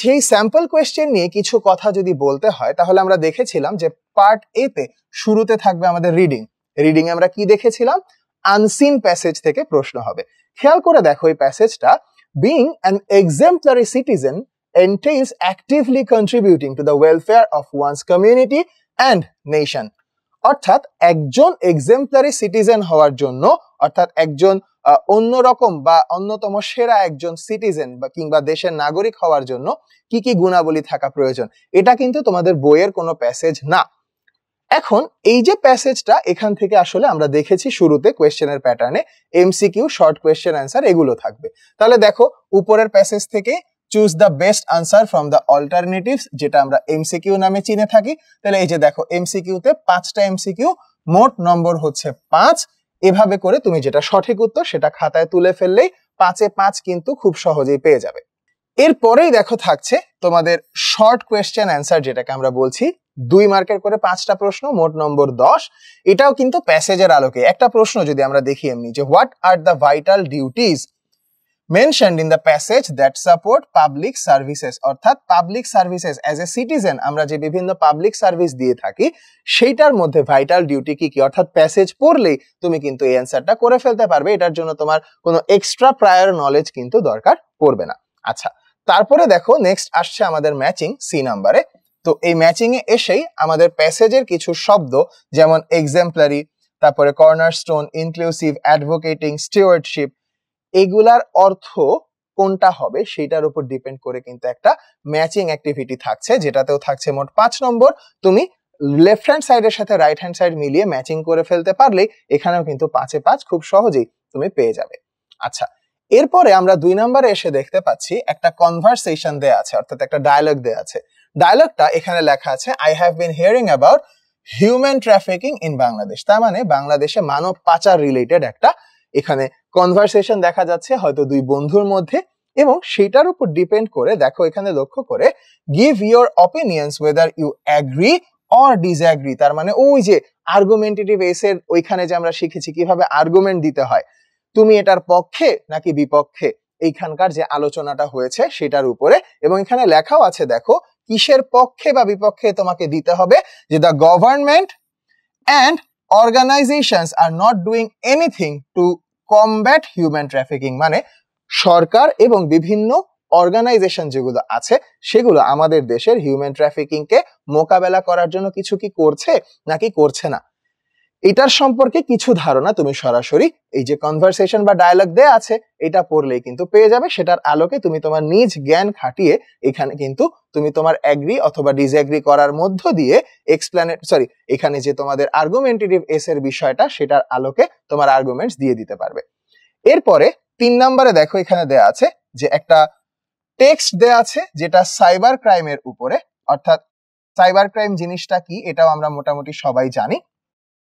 সেই স্যাম্পল কোয়েশ্চেন নিয়ে কিছু কথা যদি বলতে হয়, তাহলে আমরা দেখেছিলাম যে পার্ট এ তে শুরুতে থাকবে আমাদের রিডিং। রিডিং আমরা কি দেখেছিলাম? আনসিন প্যাসেজ থেকে প্রশ্ন হবে। খেয়াল করে দেখো এই প্যাসেজটা, being an exemplary citizen entails actively contributing to the welfare of one's community and nation. অর্থাৎ একজন এক্সেম্পলারি সিটিজেন হওয়ার জন্য, অর্থাৎ একজন অন্যরকম বা অন্যতম সেরা একজন সিটিজেন বা কিংবা দেশের নাগরিক হওয়ার জন্য কি কি গুণাবলী থাকা প্রয়োজন, এটা কিন্তু তোমাদের বইয়ের কোনো প্যাসেজ না। এখন এই যে প্যাসেজটা এখান থেকে আসলে আমরা দেখেছি শুরুতে কোয়েশ্চেনের প্যাটার্নে এমসিকিউ, শর্ট কোয়েশ্চেন অ্যান্সার এগুলো থাকবে। তাহলে দেখো উপরের প্যাসেজ থেকে choose the best answer from the alternatives, যেটা আমরা এমসিকিউ নামে চিনে থাকি। তাহলে এই যে দেখো এমসিকিউতে 5টা এমসিকিউ, মোট নম্বর হচ্ছে 5। এভাবে করে তুমি যেটা সঠিক উত্তর সেটা খাতায় তুলে ফেললেই 5-এ 5 কিন্তু খুব সহজেই পেয়ে যাবে। এরপরেই দেখো থাকছে তোমাদের শর্ট কোয়েশ্চেন অ্যান্সার, যেটাকে আমরা বলছি 2 মার্কের করে 5টা প্রশ্ন, মোট নম্বর 10। এটাও কিন্তু প্যাসেজের আলোকে। একটা প্রশ্ন যদি আমরা দেখি এমনি যে what are the vital duties mentioned in the passage that support public services, অর্থাৎ public services as a citizen আমরা যে বিভিন্ন পাবলিক সার্ভিস দিয়ে থাকি সেইটার মধ্যে ভাইটাল ডিউটি কি কি, অর্থাৎ প্যাসেজ পড়লেই তুমি কিন্তু এই অ্যান্সারটা করে ফেলতে পারবে। এটার জন্য তোমার কোনো এক্সট্রা প্রায়র নলেজ কিন্তু দরকার পড়বে না। আচ্ছা, তারপরে দেখো নেক্সট আসছে আমাদের ম্যাচিং সি নাম্বারে। তো এই ম্যাচিং এ এসেই আমাদের প্যাসেজের কিছু শব্দ যেমন এক্সাম্পলারি, তারপরে কর্নারস্টোন, ইনক্লুসিভ, অ্যাডভোকেটিং, স্টিওয়ার্ডশিপ, এগুলার অর্থ কোনটা হবে সেটার উপর ডিপেন্ড করে কিন্তু একটা ম্যাচিং অ্যাক্টিভিটি থাকছে, যেটাতেও থাকছে মোট 5 নম্বর। তুমি লেফট হ্যান্ড সাইডের সাথে রাইট হ্যান্ড সাইড মিলিয়ে ম্যাচিং করে ফেলতে পারলেই এখানেও কিন্তু 5-এ 5 খুব সহজেই তুমি পেয়ে যাবে। আচ্ছা, এরপরে আমরা 2 নম্বরে এসে দেখতে পাচ্ছি একটা কনভারসেশন দেয়া আছে, অর্থাৎ একটা ডায়ালগ দেয়া আছে। ডায়ালগটা এখানে লেখা আছে I have been hearing about human trafficking in Bangladesh. তার মানে বাংলাদেশে মানব পাচার রিলেটেড একটা এখানে কনভারসেশন দেখা যাচ্ছে হয়তো 2 বন্ধুর মধ্যে, এবং সেটার উপর ডিপেন্ড করে দেখো এখানে লক্ষ্য করে give your opinions whether you agree or disagree. তার মানে ওই যে আর্গুমেন্টেটিভ এসের ওইখানে যে আমরা শিখেছি কিভাবে আর্গুমেন্ট দিতে হয়, তুমি এটার পক্ষে নাকি বিপক্ষে, এইখানকার যে আলোচনাটা হয়েছে সেটার উপরে। এবং এখানে লেখাও আছে দেখো কিসের পক্ষে বা বিপক্ষে তোমাকে দিতে হবে, যে the government and organizations are not doing anything to combat human trafficking, মানে সরকার এবং বিভিন্ন অর্গানাইজেশন যেগুলো আছে সেগুলো আমাদের দেশের হিউম্যান ট্রাফিকিং কে মোকাবেলা করার জন্য কিছু কি করছে নাকি করছে না, এটার সম্পর্কে কিছু ধারণা তুমি সরাসরি এই যে কনভারসেশন বা ডায়ালগ দেয়া আছে এটা পড়লেই কিন্তু পেয়ে যাবে। সেটার আলোকে তুমি তোমার নিজ জ্ঞান খাটিয়ে এখানে কিন্তু তুমি তোমার অ্যাগ্রি অথবা ডিসঅ্যাগ্রি করার মধ্য দিয়ে এখানে যে তোমাদের আর্গুমেন্টেটিভ এস এর বিষয়টা সেটার আলোকে তোমার আর্গুমেন্টস দিয়ে দিতে পারবে। এরপরে 3 নম্বরে দেখো এখানে দেয়া আছে যে একটা টেক্সট দেয়া আছে যেটা সাইবার ক্রাইমের উপরে, অর্থাৎ সাইবার ক্রাইম জিনিসটা কি এটাও আমরা মোটামুটি সবাই জানি।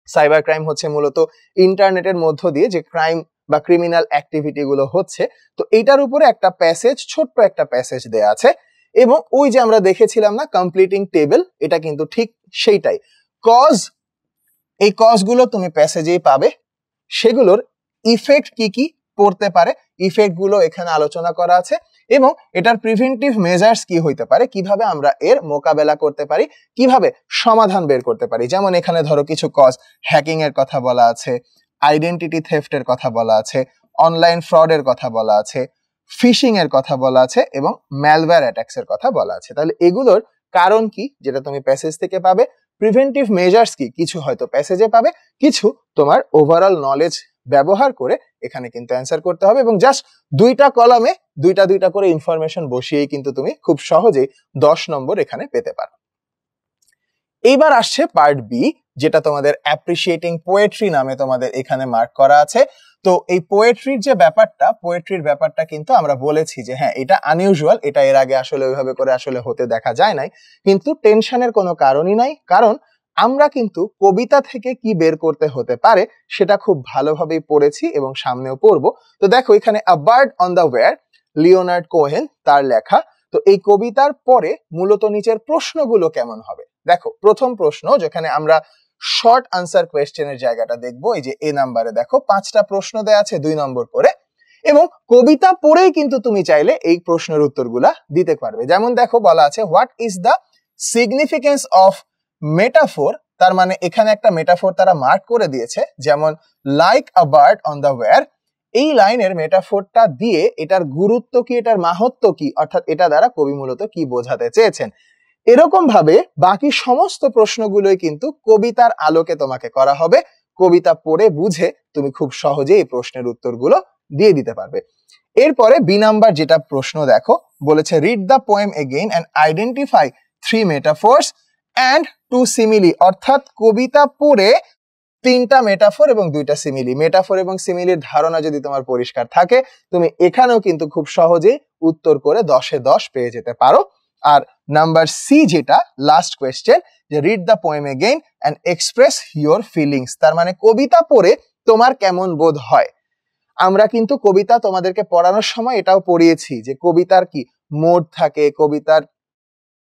সাইবার ক্রাইম হচ্ছে মূলত ইন্টারনেটের মধ্য দিয়ে যে ক্রাইম বা ক্রিমিনাল অ্যাক্টিভিটি গুলো হচ্ছে। তো এইটার উপরে একটা প্যাসেজ, ছোট্ট একটা প্যাসেজ দেয়া আছে, এবং ওই যে আমরা দেখেছিলাম না কমপ্লিটিং টেবিল, এটা কিন্তু ঠিক সেইটাই। কজ, এই কজগুলো তুমি প্যাসেজেই পাবে, সেগুলোর ইফেক্ট কি কি পড়তে পারে ইফেক্ট গুলো এখানে আলোচনা করা আছে, এবং এটার প্রিভেন্টিভ মেজার্স কি হইতে পারে, কিভাবে আমরা এর মোকাবেলা করতে পারি, কিভাবে সমাধান বের করতে পারি। যেমন এখানে ধরো কিছু কজ, হ্যাকিং এর কথা বলা আছে, আইডেন্টিটি থেফটের কথা বলা আছে, অনলাইন ফ্রডের কথা বলা আছে, ফিশিং এর কথা বলা আছে, এবং ম্যালওয়্যার অ্যাটাকস এর কথা বলা আছে। তাহলে এগুলোর কারণ কি যেটা তুমি প্যাসেজ থেকে পাবে, প্রিভেন্টিভ মেজার্স কি কিছু হয়তো প্যাসেজে পাবে, কিছু তোমার ওভারঅল নলেজ ব্যবহার করে এখানে কিন্তু অ্যান্সার করতে হবে, এবং জাস্ট 2টা কলামে 2টা করে ইনফরমেশন বসিয়েই কিন্তু তুমি খুব সহজেই 10 নম্বর এখানে পেতে পারো। এইবার আসছে পার্ট বি, যেটা তোমাদের অ্যাপ্রিশিয়েটিং পোয়েট্রি নামে তোমাদের এখানে মার্ক করা আছে। তো এই পোয়েট্রির যে ব্যাপারটা, পোয়েট্রির ব্যাপারটা কিন্তু আমরা বলেছি যে হ্যাঁ এটা আনইউজুয়াল, এটা এর আগে আসলে ওইভাবে করে আসলে হতে দেখা যায় নাই, কিন্তু টেনশনের কোনো কারণই নাই, কারণ আমরা কিন্তু কবিতা থেকে কি বের করতে হতে পারে সেটা খুব ভালোভাবেই পড়েছি এবং সামনেও পড়বো। তো দেখো এখানে a bird on the wire, Leonard Cohen তার লেখা। তো এই কবিতার পরে মূলত নিচের প্রশ্নগুলো কেমন হবে, দেখো প্রথম প্রশ্ন যেখানে আমরা শর্ট আনসার কোয়েশ্চেনের জায়গাটা দেখবো, এই যে এ নাম্বারে দেখো 5টা প্রশ্ন দেয়া আছে 2 নম্বর করে, এবং কবিতা পড়েই কিন্তু তুমি চাইলে এই প্রশ্নের উত্তরগুলা দিতে পারবে। যেমন দেখো বলা আছে what is the significance of metaphor, তার মানে এখানে একটা মেটাফোর তারা মার্ক করে দিয়েছে, যেমন like a bird on the wire. এই লাইনের মেটাফোরটা দিয়ে এটার গুরুত্ব কি, এটার মাহাত্ম্য কি, অর্থাৎ এটা দ্বারা কবি মূলত কি বোঝাতে চেয়েছেন। এরকম ভাবে বাকি সমস্ত প্রশ্নগুলোই কিন্তু কবিতার আলোকে তোমাকে করা হবে, কবিতা পড়ে বুঝে তুমি খুব সহজে এই প্রশ্নের উত্তরগুলো দিয়ে দিতে পারবে। এরপরে বি নাম্বার যেটা প্রশ্ন দেখো বলেছে read the poem again and identify 3 metaphors and two simile, অর্থাৎ কবিতা পড়ে 3টা মেটাফোর এবং 2টা সিমিলি। মেটাফোর এবং সিমিলির ধারণা যদি তোমার পরিষ্কার থাকে, তুমি এখানেও কিন্তু খুব সহজেই উত্তর করে 10-এ 10 পেয়ে যেতে পারো। আর নাম্বার সি যেটা লাস্ট কোয়েশ্চেন, যে read the poem again and express your feelings, তার মানে কবিতা পড়ে তোমার কেমন বোধ হয়। আমরা কিন্তু কবিতা তোমাদেরকে পড়ানোর সময় এটাও পড়িয়েছি যে কবিতার কি মোড থাকে, কবিতার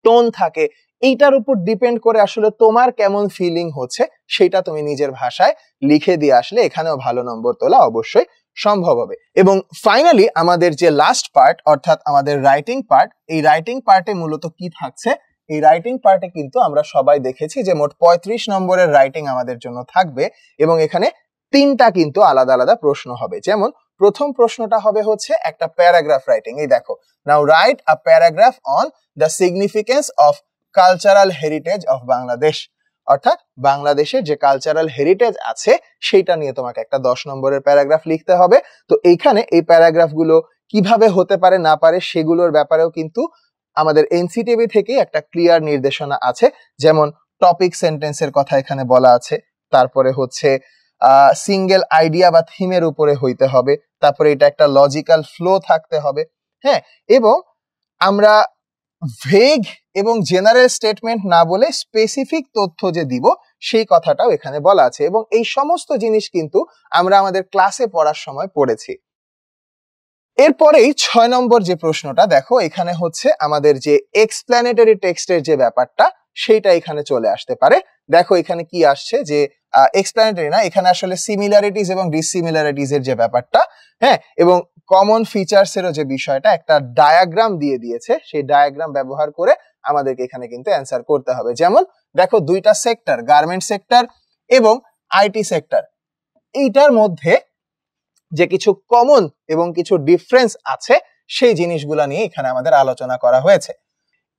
টোন থাকে, এইটার উপর ডিপেন্ড করে আসলে তোমার কেমন ফিলিং হচ্ছে সেটা তুমি নিজের ভাষায় লিখে দিয়ে আসলে এখানেও ভালো নম্বর তোলা অবশ্যই সম্ভব হবে। এবং ফাইনালি আমাদের যে লাস্ট পার্ট, অর্থাৎ আমাদের রাইটিং পার্ট, এই রাইটিং পার্টে মূলত কি থাকছে, এই রাইটিং পার্টে কিন্তু আমরা সবাই দেখেছি যে মোট 35 নম্বরের রাইটিং আমাদের জন্য থাকবে এবং এখানে 3টা কিন্তু আলাদা আলাদা প্রশ্ন হবে। যেমন প্রথম প্রশ্নটা হবে হচ্ছে একটা প্যারাগ্রাফ রাইটিং। এই দেখো, now write a paragraph on the significance of cultural heritage of Bangladesh, অর্থাৎ বাংলাদেশের যে কালচারাল হেরিটেজ আছে সেইটা নিয়ে তোমাকে একটা 10 নম্বরের প্যারাগ্রাফ লিখতে হবে। তো এইখানে এই প্যারাগ্রাফগুলো কিভাবে হতে পারে না পারে সেগুলোর ব্যাপারেও কিন্তু আমাদের এনসিটিভি থেকেই একটা ক্লিয়ার নির্দেশনা আছে। যেমন টপিক সেন্টেন্সের কথা এখানে বলা আছে, তারপরে হচ্ছে সিঙ্গেল আইডিয়া বা থিমের উপরে হইতে হবে, তারপরে এটা একটা লজিক্যাল ফ্লো থাকতে হবে। হ্যাঁ, এবং আমরা ভেগ এবং জেনারেল স্টেটমেন্ট না বলে স্পেসিফিক তথ্য যে দিব সেই কথাটাও এখানে বলা আছে। এবং এই সমস্ত জিনিস কিন্তু আমরা আমাদের ক্লাসে পড়ার সময় পড়েছি। এরপরেই 6 নম্বর যে প্রশ্নটা দেখো, এখানে হচ্ছে আমাদের যে এক্সপ্ল্যানেটরি টেক্সটের যে ব্যাপারটা সেইটা এখানে চলে আসতে পারে। দেখো এখানে কি আসছে, যে এক্সপ্ল্যানেটরি না, এখানে আসলে সিমিলারিটিজ এবং ডিসিমিলারিটিজ এর যে ব্যাপারটা, হ্যাঁ, এবং কমন ফিচার্স এরও যে বিষয়টা, একটা ডায়াগ্রাম দিয়ে দিয়েছে, সেই ডায়াগ্রাম ব্যবহার করে আমাদেরকে এখানে কিন্তু অ্যান্সার করতে হবে। যেমন দেখো 2টা সেক্টর, গার্মেন্ট সেক্টর এবং আইটি সেক্টর, এইটার মধ্যে যে কিছু কমন এবং কিছু ডিফারেন্স আছে সেই জিনিসগুলা নিয়ে এখানে আমাদের আলোচনা করা হয়েছে।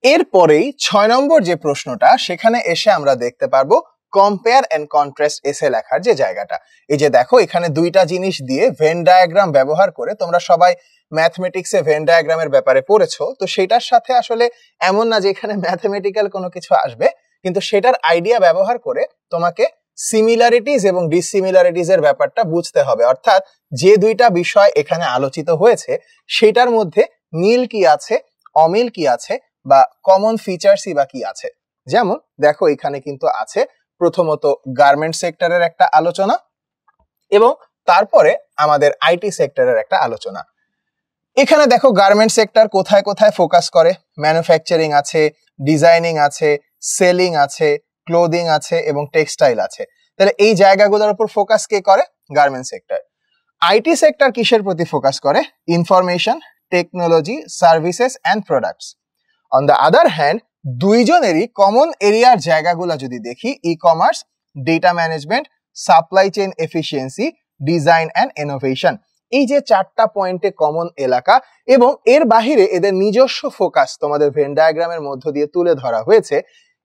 এরপরেই 6 নম্বর যে প্রশ্নটা, সেখানে এসে আমরা দেখতে পারবো কম্পেয়ার এন্ড কন্ট্রাস্ট এসে লেখার যে জায়গাটা। এই যে দেখো এখানে 2টা জিনিস দিয়ে ভেন ডায়াগ্রাম ব্যবহার করে, তোমরা সবাই ম্যাথমেটিক্সে ভেন ডায়াগ্রামের ব্যাপারে পড়েছো, তো সেটার সাথে আসলে এমন না যে এখানে ম্যাথমেটিক্যাল কোনো কিছু আসবে, কিন্তু সেটার আইডিয়া ব্যবহার করে তোমাকে সিমিলারিটিজ এবং ডিসিমিলারিটিজ এর ব্যাপারটা বুঝতে হবে। অর্থাৎ যে 2টা বিষয় এখানে আলোচিত হয়েছে সেটার মধ্যে মিল কি আছে, অমিল কি আছে, বা কমন ফিচার্সই বা কি আছে। যেমন দেখো এখানে কিন্তু আছে প্রথমত গার্মেন্ট সেক্টরের একটা আলোচনা এবং তারপরে আমাদের আইটি সেক্টরের একটা আলোচনা। এখানে দেখো গার্মেন্ট সেক্টর কোথায় কোথায় ফোকাস করে, ম্যানুফ্যাকচারিং আছে, ডিজাইনিং আছে, সেলিং আছে, ক্লোদিং আছে এবং টেক্সটাইল আছে। তাহলে এই জায়গাগুলোর উপর ফোকাস কে করে? Garment sector. আইটি সেক্টর কিসের প্রতি ফোকাস করে? Information technology services and products. On the other hand দুইজনেরই কমন এরিয়ার জায়গাগুলো যদি দেখি, e commerce, data management, supply chain efficiency, design and innovation, এই যে 4টা পয়েন্টে কমন এলাকা এবং এর বাহিরে এদের নিজস্ব ফোকাস তোমাদের ভেন ডায়াগ্রামের মধ্য দিয়ে তুলে ধরা হয়েছে।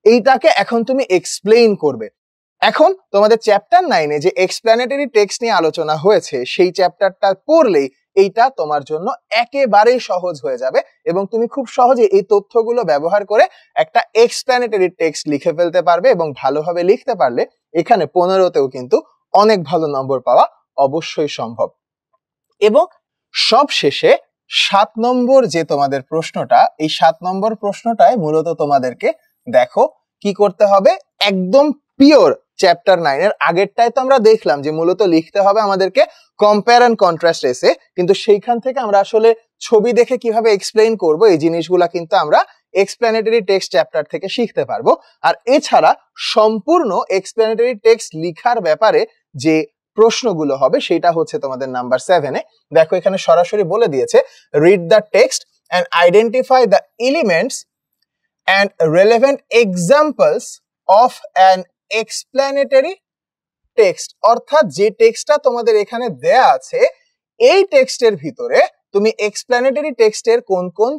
এইটাকে এখন তুমি এক্সপ্লেইন করবে। এখন তোমাদের চ্যাপ্টার 9-এ যে এক্সপ্ল্যানেটরি টেক্সট নিয়ে আলোচনা হয়েছে সেই চ্যাপ্টারটা পড়লেই এইটা তোমার জন্য একেবারেই সহজ হয়ে যাবে এবং তুমি খুব সহজে এই তথ্যগুলো ব্যবহার করে একটা এক্সপ্ল্যানেটরি টেক্সট লিখে ফেলতে পারবে এবং ভালোভাবে লিখতে পারলে এখানে 15তেও কিন্তু অনেক ভালো নম্বর পাওয়া অবশ্যই সম্ভব। এবং সবশেষে 7 নম্বর যে তোমাদের প্রশ্নটা, এই 7 নম্বর প্রশ্নটায় মূলত তোমাদেরকে দেখো কি করতে হবে, একদম পিওর চ্যাপ্টার 9 এর আগেরটাই তো আমরা দেখলাম যে মূলত লিখতে হবে আমাদেরকে কম্পেয়ার এন্ড কন্ট্রাস্ট এসে, কিন্তু সেইখান থেকে আমরা আসলে ছবি দেখে কিভাবে এক্সপ্লেইন করব এই জিনিসগুলা কিন্তু আমরা এক্সপ্ল্যানেটরি টেক্সট চ্যাপ্টার থেকে শিখতে পারবো। আর এছাড়া সম্পূর্ণ এক্সপ্ল্যানেটরি টেক্সট লিখার ব্যাপারে যে প্রশ্নগুলো হবে সেটা হচ্ছে তোমাদের নাম্বার 7-এ। দেখো এখানে সরাসরি বলে দিয়েছে, read the text and identify the elements and relevant examples of an explanatory text। অর্থাৎ যে টেক্সটটা তোমাদের এখানে দেয়া আছে এই টেক্সটের ভিতরে তুমি এক্সপ্ল্যানেটরি টেক্সটের কোন কোন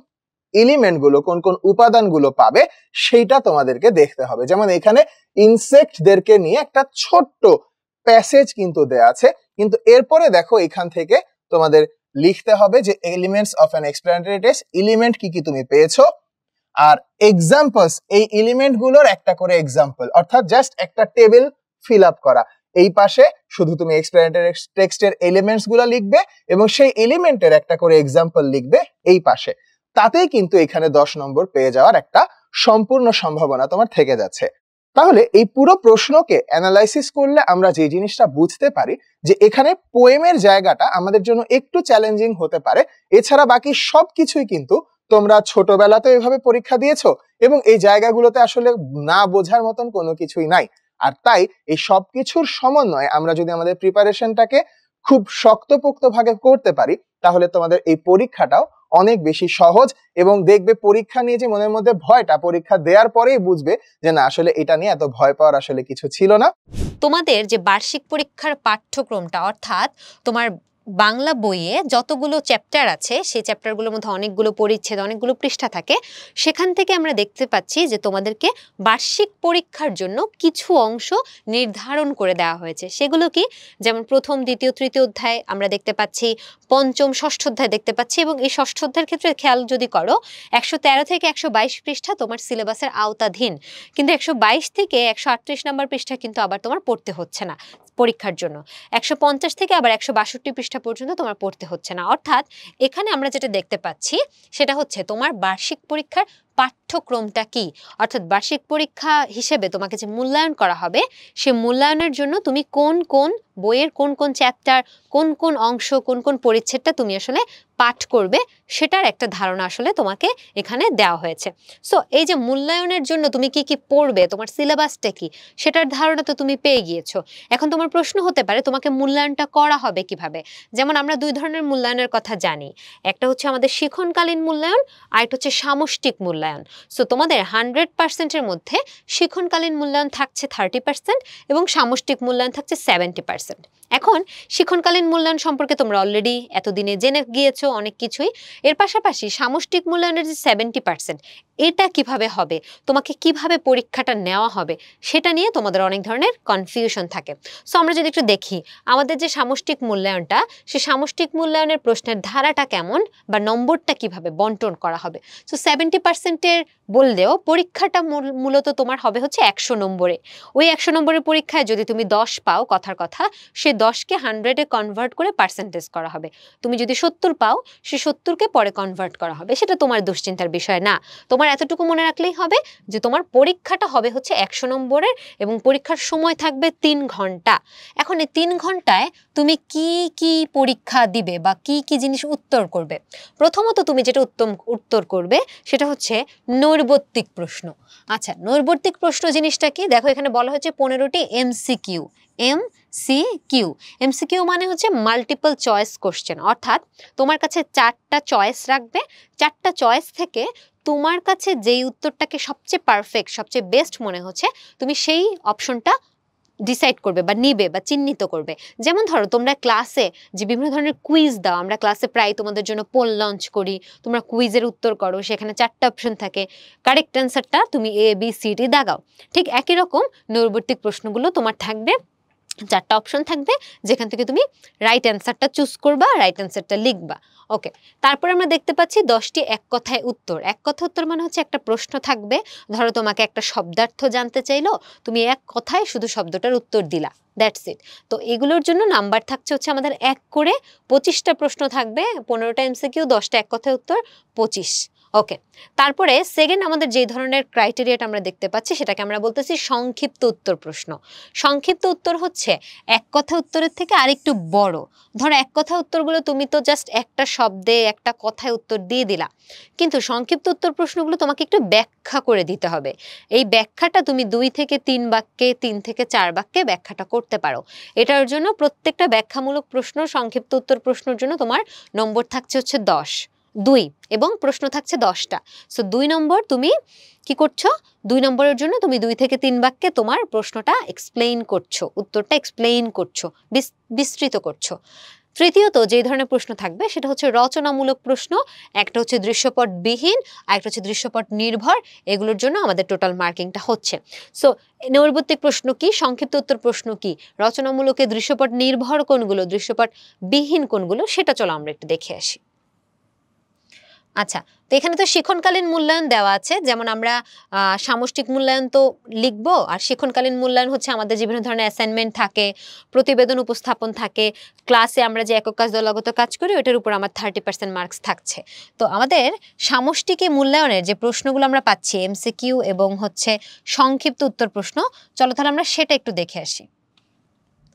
এলিমেন্ট গুলো, কোন কোন উপাদানগুলো পাবে সেইটা তোমাদেরকে দেখতে হবে। যেমন এখানে ইনসেক্টদেরকে নিয়ে একটা ছোট্ট প্যাসেজ কিন্তু দেয়া আছে, কিন্তু এরপরে দেখো এখান থেকে তোমাদের লিখতে হবে যে elements of an explanatory text, element কি কি তুমি পেয়েছো, আর এক্সাম্পলস, এই এলিমেন্ট গুলোর একটা করে এক্সাম্পল, অর্থাৎ জাস্ট একটা টেবিল ফিল আপ করা। এই পাশে শুধু তুমি এক্সপ্লেনেটরি টেক্সটের এলিমেন্টস গুলো লিখবে এবং সেই এলিমেন্টের একটা করে এক্সাম্পল লিখবে এই পাশে। তাতেই কিন্তু এখানে 10 নম্বর পেয়ে যাওয়ার একটা সম্পূর্ণ সম্ভাবনা তোমার থেকে যাচ্ছে। তাহলে এই পুরো প্রশ্নকে অ্যানালাইসিস করলে আমরা যে জিনিসটা বুঝতে পারি যে এখানে পোয়েমের জায়গাটা আমাদের জন্য একটু চ্যালেঞ্জিং হতে পারে। এছাড়া বাকি সবকিছুই কিন্তু তোমরা ছোটবেলাতে এভাবে পরীক্ষা দিয়েছো এবং এই জায়গাগুলোতে আসলে না বোঝার মতন কোনো কিছুই নাই। আর তাই এই সবকিছুর সমন্বয়ে আমরা যদি আমাদের প্রিপারেশনটাকে খুব শক্তপোক্ত ভাবে করতে পারি তাহলে তোমাদের এই পরীক্ষাটাও অনেক বেশি সহজ, এবং দেখবে পরীক্ষা নিয়ে যে মনের মধ্যে ভয়টা, পরীক্ষা দেওয়ার পরেই বুঝবে যে না, আসলে এটা নিয়ে এত ভয় পাওয়ার আসলে কিছু ছিল না। তোমাদের যে বার্ষিক পরীক্ষার পাঠ্যক্রমটা, অর্থাৎ তোমার বাংলা বইয়ে যতগুলো চ্যাপ্টার আছে সেই চ্যাপ্টারগুলোর মধ্যে অনেকগুলো পরিচ্ছেদ, অনেকগুলো পৃষ্ঠা থাকে, সেখান থেকে আমরা দেখতে পাচ্ছি যে তোমাদেরকে বার্ষিক পরীক্ষার জন্য কিছু অংশ নির্ধারণ করে দেওয়া হয়েছে। সেগুলো কি? যেমন প্রথম, দ্বিতীয়, তৃতীয় অধ্যায় আমরা দেখতে পাচ্ছি, পঞ্চম, ষষ্ঠ অধ্যায় দেখতে পাচ্ছি, এবং এই ষষ্ঠ অধ্যায়ের ক্ষেত্রে খেয়াল যদি করো 113 থেকে 122 পৃষ্ঠা তোমার সিলেবাসের আওতাধীন, কিন্তু 122 থেকে 138 নম্বর পৃষ্ঠা কিন্তু আবার তোমার পড়তে হচ্ছে না পরীক্ষার জন্য। 150 থেকে আবার 162 পৃষ্ঠা পর্যন্ত তোমার পড়তে হচ্ছে না। অর্থাৎ এখানে আমরা যেটা দেখতে পাচ্ছি সেটা হচ্ছে তোমার বার্ষিক পরীক্ষার পাঠ্যক্রমটা কি, অর্থাৎ বার্ষিক পরীক্ষা হিসেবে তোমাকে যে মূল্যায়ন করা হবে সে মূল্যায়নের জন্য তুমি কোন কোন বইয়ের কোন কোন চ্যাপ্টার, কোন কোন অংশ, কোন কোন পরিচ্ছেদটা তুমি আসলে পাঠ করবে সেটার একটা ধারণা আসলে তোমাকে এখানে দেওয়া হয়েছে। সো এই যে মূল্যায়নের জন্য তুমি কি কি পড়বে, তোমার সিলেবাসটা কি, সেটার ধারণা তো তুমি পেয়ে গিয়েছো। এখন তোমার প্রশ্ন হতে পারে তোমাকে মূল্যায়নটা করা হবে কিভাবে। যেমন আমরা দুই ধরনের মূল্যায়নের কথা জানি, একটা হচ্ছে আমাদের শিক্ষণকালীন মূল্যায়ন, আর একটা হচ্ছে সামষ্টিক মূল্যায়ন। সো তোমাদের 100%-এর মধ্যে শিক্ষণকালীন মূল্যায়ন থাকছে 30% এবং সামষ্টিক মূল্যায়ন থাকছে 70%। এখন শিক্ষণকালীন মূল্যায়ন সম্পর্কে তোমরা অলরেডি এতদিনে জেনে গিয়েছো অনেক কিছুই। এর পাশাপাশি সামষ্টিক মূল্যায়নের যে 70% এটা কিভাবে হবে, তোমাকে কিভাবে পরীক্ষাটা নেওয়া হবে, সেটা নিয়ে তোমাদের অনেক ধরনের কনফিউশন থাকে। সো আমরা যদি একটু দেখি আমাদের যে সামষ্টিক মূল্যায়নটা, সে সামষ্টিক মূল্যায়নের প্রশ্নের ধারাটা কেমন বা নম্বরটা কিভাবে বন্টন করা হবে। সো 70%-এর বললেও পরীক্ষাটা মূলত তোমার হবে হচ্ছে 100 নম্বরে। ওই 100 নম্বরের পরীক্ষায় যদি তুমি 10 পাও, কথার কথা, সে 10কে 100-এ কনভার্ট করে পার্সেন্টেজ করা হবে। তুমি যদি 70 পাও, সে 70কে পরে কনভার্ট করা হবে। সেটা তোমার দুশ্চিন্তার বিষয় না। তোমার এতটুকু মনে রাখলেই হবে যে তোমার পরীক্ষাটা হবে হচ্ছে 100 নম্বরের এবং পরীক্ষার সময় থাকবে 3 ঘন্টা। এখন এই 3 ঘন্টায় তুমি কি কি পরীক্ষা দিবে বা কি কি জিনিস উত্তর করবে। প্রথমত তুমি যেটা উত্তর করবে সেটা হচ্ছে নৈর্বত্তিক প্রশ্ন। আচ্ছা, নৈর্বত্তিক প্রশ্ন জিনিসটা কি? দেখো এখানে বলা হচ্ছে 15টি এমসিকিউ। এমসিকিউ মানে হচ্ছে মাল্টিপল চয়েস কোশ্চেন, অর্থাৎ তোমার কাছে 4টা চয়েস রাখবে। 4টা চয়েস থেকে তোমার কাছে যেই উত্তরটাকে সবচেয়ে পারফেক্ট, সবচেয়ে বেস্ট মনে হচ্ছে, তুমি সেই অপশনটা ডিসাইড করবে বা নিবে বা চিহ্নিত করবে। যেমন ধরো তোমরা ক্লাসে যে বিভিন্ন ধরনের কুইজ দাও, আমরা ক্লাসে প্রায় তোমাদের জন্য পোল লঞ্চ করি, তোমরা কুইজের উত্তর করো, সেখানে 4টা অপশন থাকে, কারেক্ট অ্যান্সারটা তুমি ABCD দাগাও। ঠিক একই রকম নৈর্বত্তিক প্রশ্নগুলো তোমার থাকবে, 4টা অপশন থাকবে যেখান থেকে তুমি রাইট অ্যান্সারটা চুজ করবা, রাইট অ্যান্সারটা লিখবা। ওকে, তারপরে আমরা দেখতে পাচ্ছি 10টি এক কথায় উত্তর। এক কথা উত্তর মানে হচ্ছে একটা প্রশ্ন থাকবে, ধরো তোমাকে একটা শব্দার্থ জানতে চাইলো, তুমি এক কথায় শুধু শব্দটার উত্তর দিলা, দ্যাটস ইট। তো এগুলোর জন্য নাম্বার থাকছে হচ্ছে আমাদের 1 করে, 25টা প্রশ্ন থাকবে, 15টা এমসিকিউ, 10টা এক কথায় উত্তর, 25। ওকে, তারপরে সেকেন্ড আমাদের যে ধরনের ক্রাইটেরিয়াটা আমরা দেখতে পাচ্ছি সেটাকে আমরা বলতেছি সংক্ষিপ্ত উত্তর প্রশ্ন। সংক্ষিপ্ত উত্তর হচ্ছে এক কথা উত্তরের থেকে আরেকটু বড়। ধরো এক কথা উত্তরগুলো তুমি তো জাস্ট একটা শব্দে একটা কথায় উত্তর দিয়ে দিলা, কিন্তু সংক্ষিপ্ত উত্তর প্রশ্নগুলো তোমাকে একটু ব্যাখ্যা করে দিতে হবে। এই ব্যাখ্যাটা তুমি 2 থেকে 3 বাক্যে, 3 থেকে 4 বাক্যে ব্যাখ্যাটা করতে পারো। এটার জন্য প্রত্যেকটা ব্যাখ্যামূলক প্রশ্ন, সংক্ষিপ্ত উত্তর প্রশ্নের জন্য তোমার নম্বর থাকছে হচ্ছে 2 এবং প্রশ্ন থাকছে 10টা। সো 2 নম্বর তুমি কি করছো, 2 নম্বরের জন্য তুমি 2 থেকে 3 বাক্যে তোমার প্রশ্নটা এক্সপ্লেইন করছো, উত্তরটা এক্সপ্লেইন করছো, বিস্তৃত করছো। তৃতীয়ত যে ধরনের প্রশ্ন থাকবে সেটা হচ্ছে রচনামূলক প্রশ্ন। একটা হচ্ছে দৃশ্যপটবিহীন আর একটা হচ্ছে দৃশ্যপট নির্ভর। এগুলোর জন্য আমাদের টোটাল মার্কিংটা হচ্ছে। সো নৈর্বত্তিক প্রশ্ন কি, সংক্ষিপ্ত উত্তর প্রশ্ন কি, রচনামূলকে দৃশ্যপট নির্ভর কোনগুলো, দৃশ্যপটবিহীন কোনগুলো, সেটা চলো আমরা একটু দেখে আসি। আচ্ছা, তো এখানে তো শিক্ষণকালীন মূল্যায়ন দেওয়া আছে, যেমন আমরা সামষ্টিক মূল্যায়ন তো লিখবো, আর শিক্ষণকালীন মূল্যায়ন হচ্ছে আমাদের যে বিভিন্ন ধরনের অ্যাসাইনমেন্ট থাকে, প্রতিবেদন উপস্থাপন থাকে, ক্লাসে আমরা যে একক কাজ দলগত কাজ করি ওটার উপর আমার 30% মার্কস থাকছে। তো আমাদের সামষ্টিকে মূল্যায়নের যে প্রশ্নগুলো আমরা পাচ্ছি এমসিকিউ এবং হচ্ছে সংক্ষিপ্ত উত্তর প্রশ্ন, চলো তাহলে আমরা সেটা একটু দেখে আসি।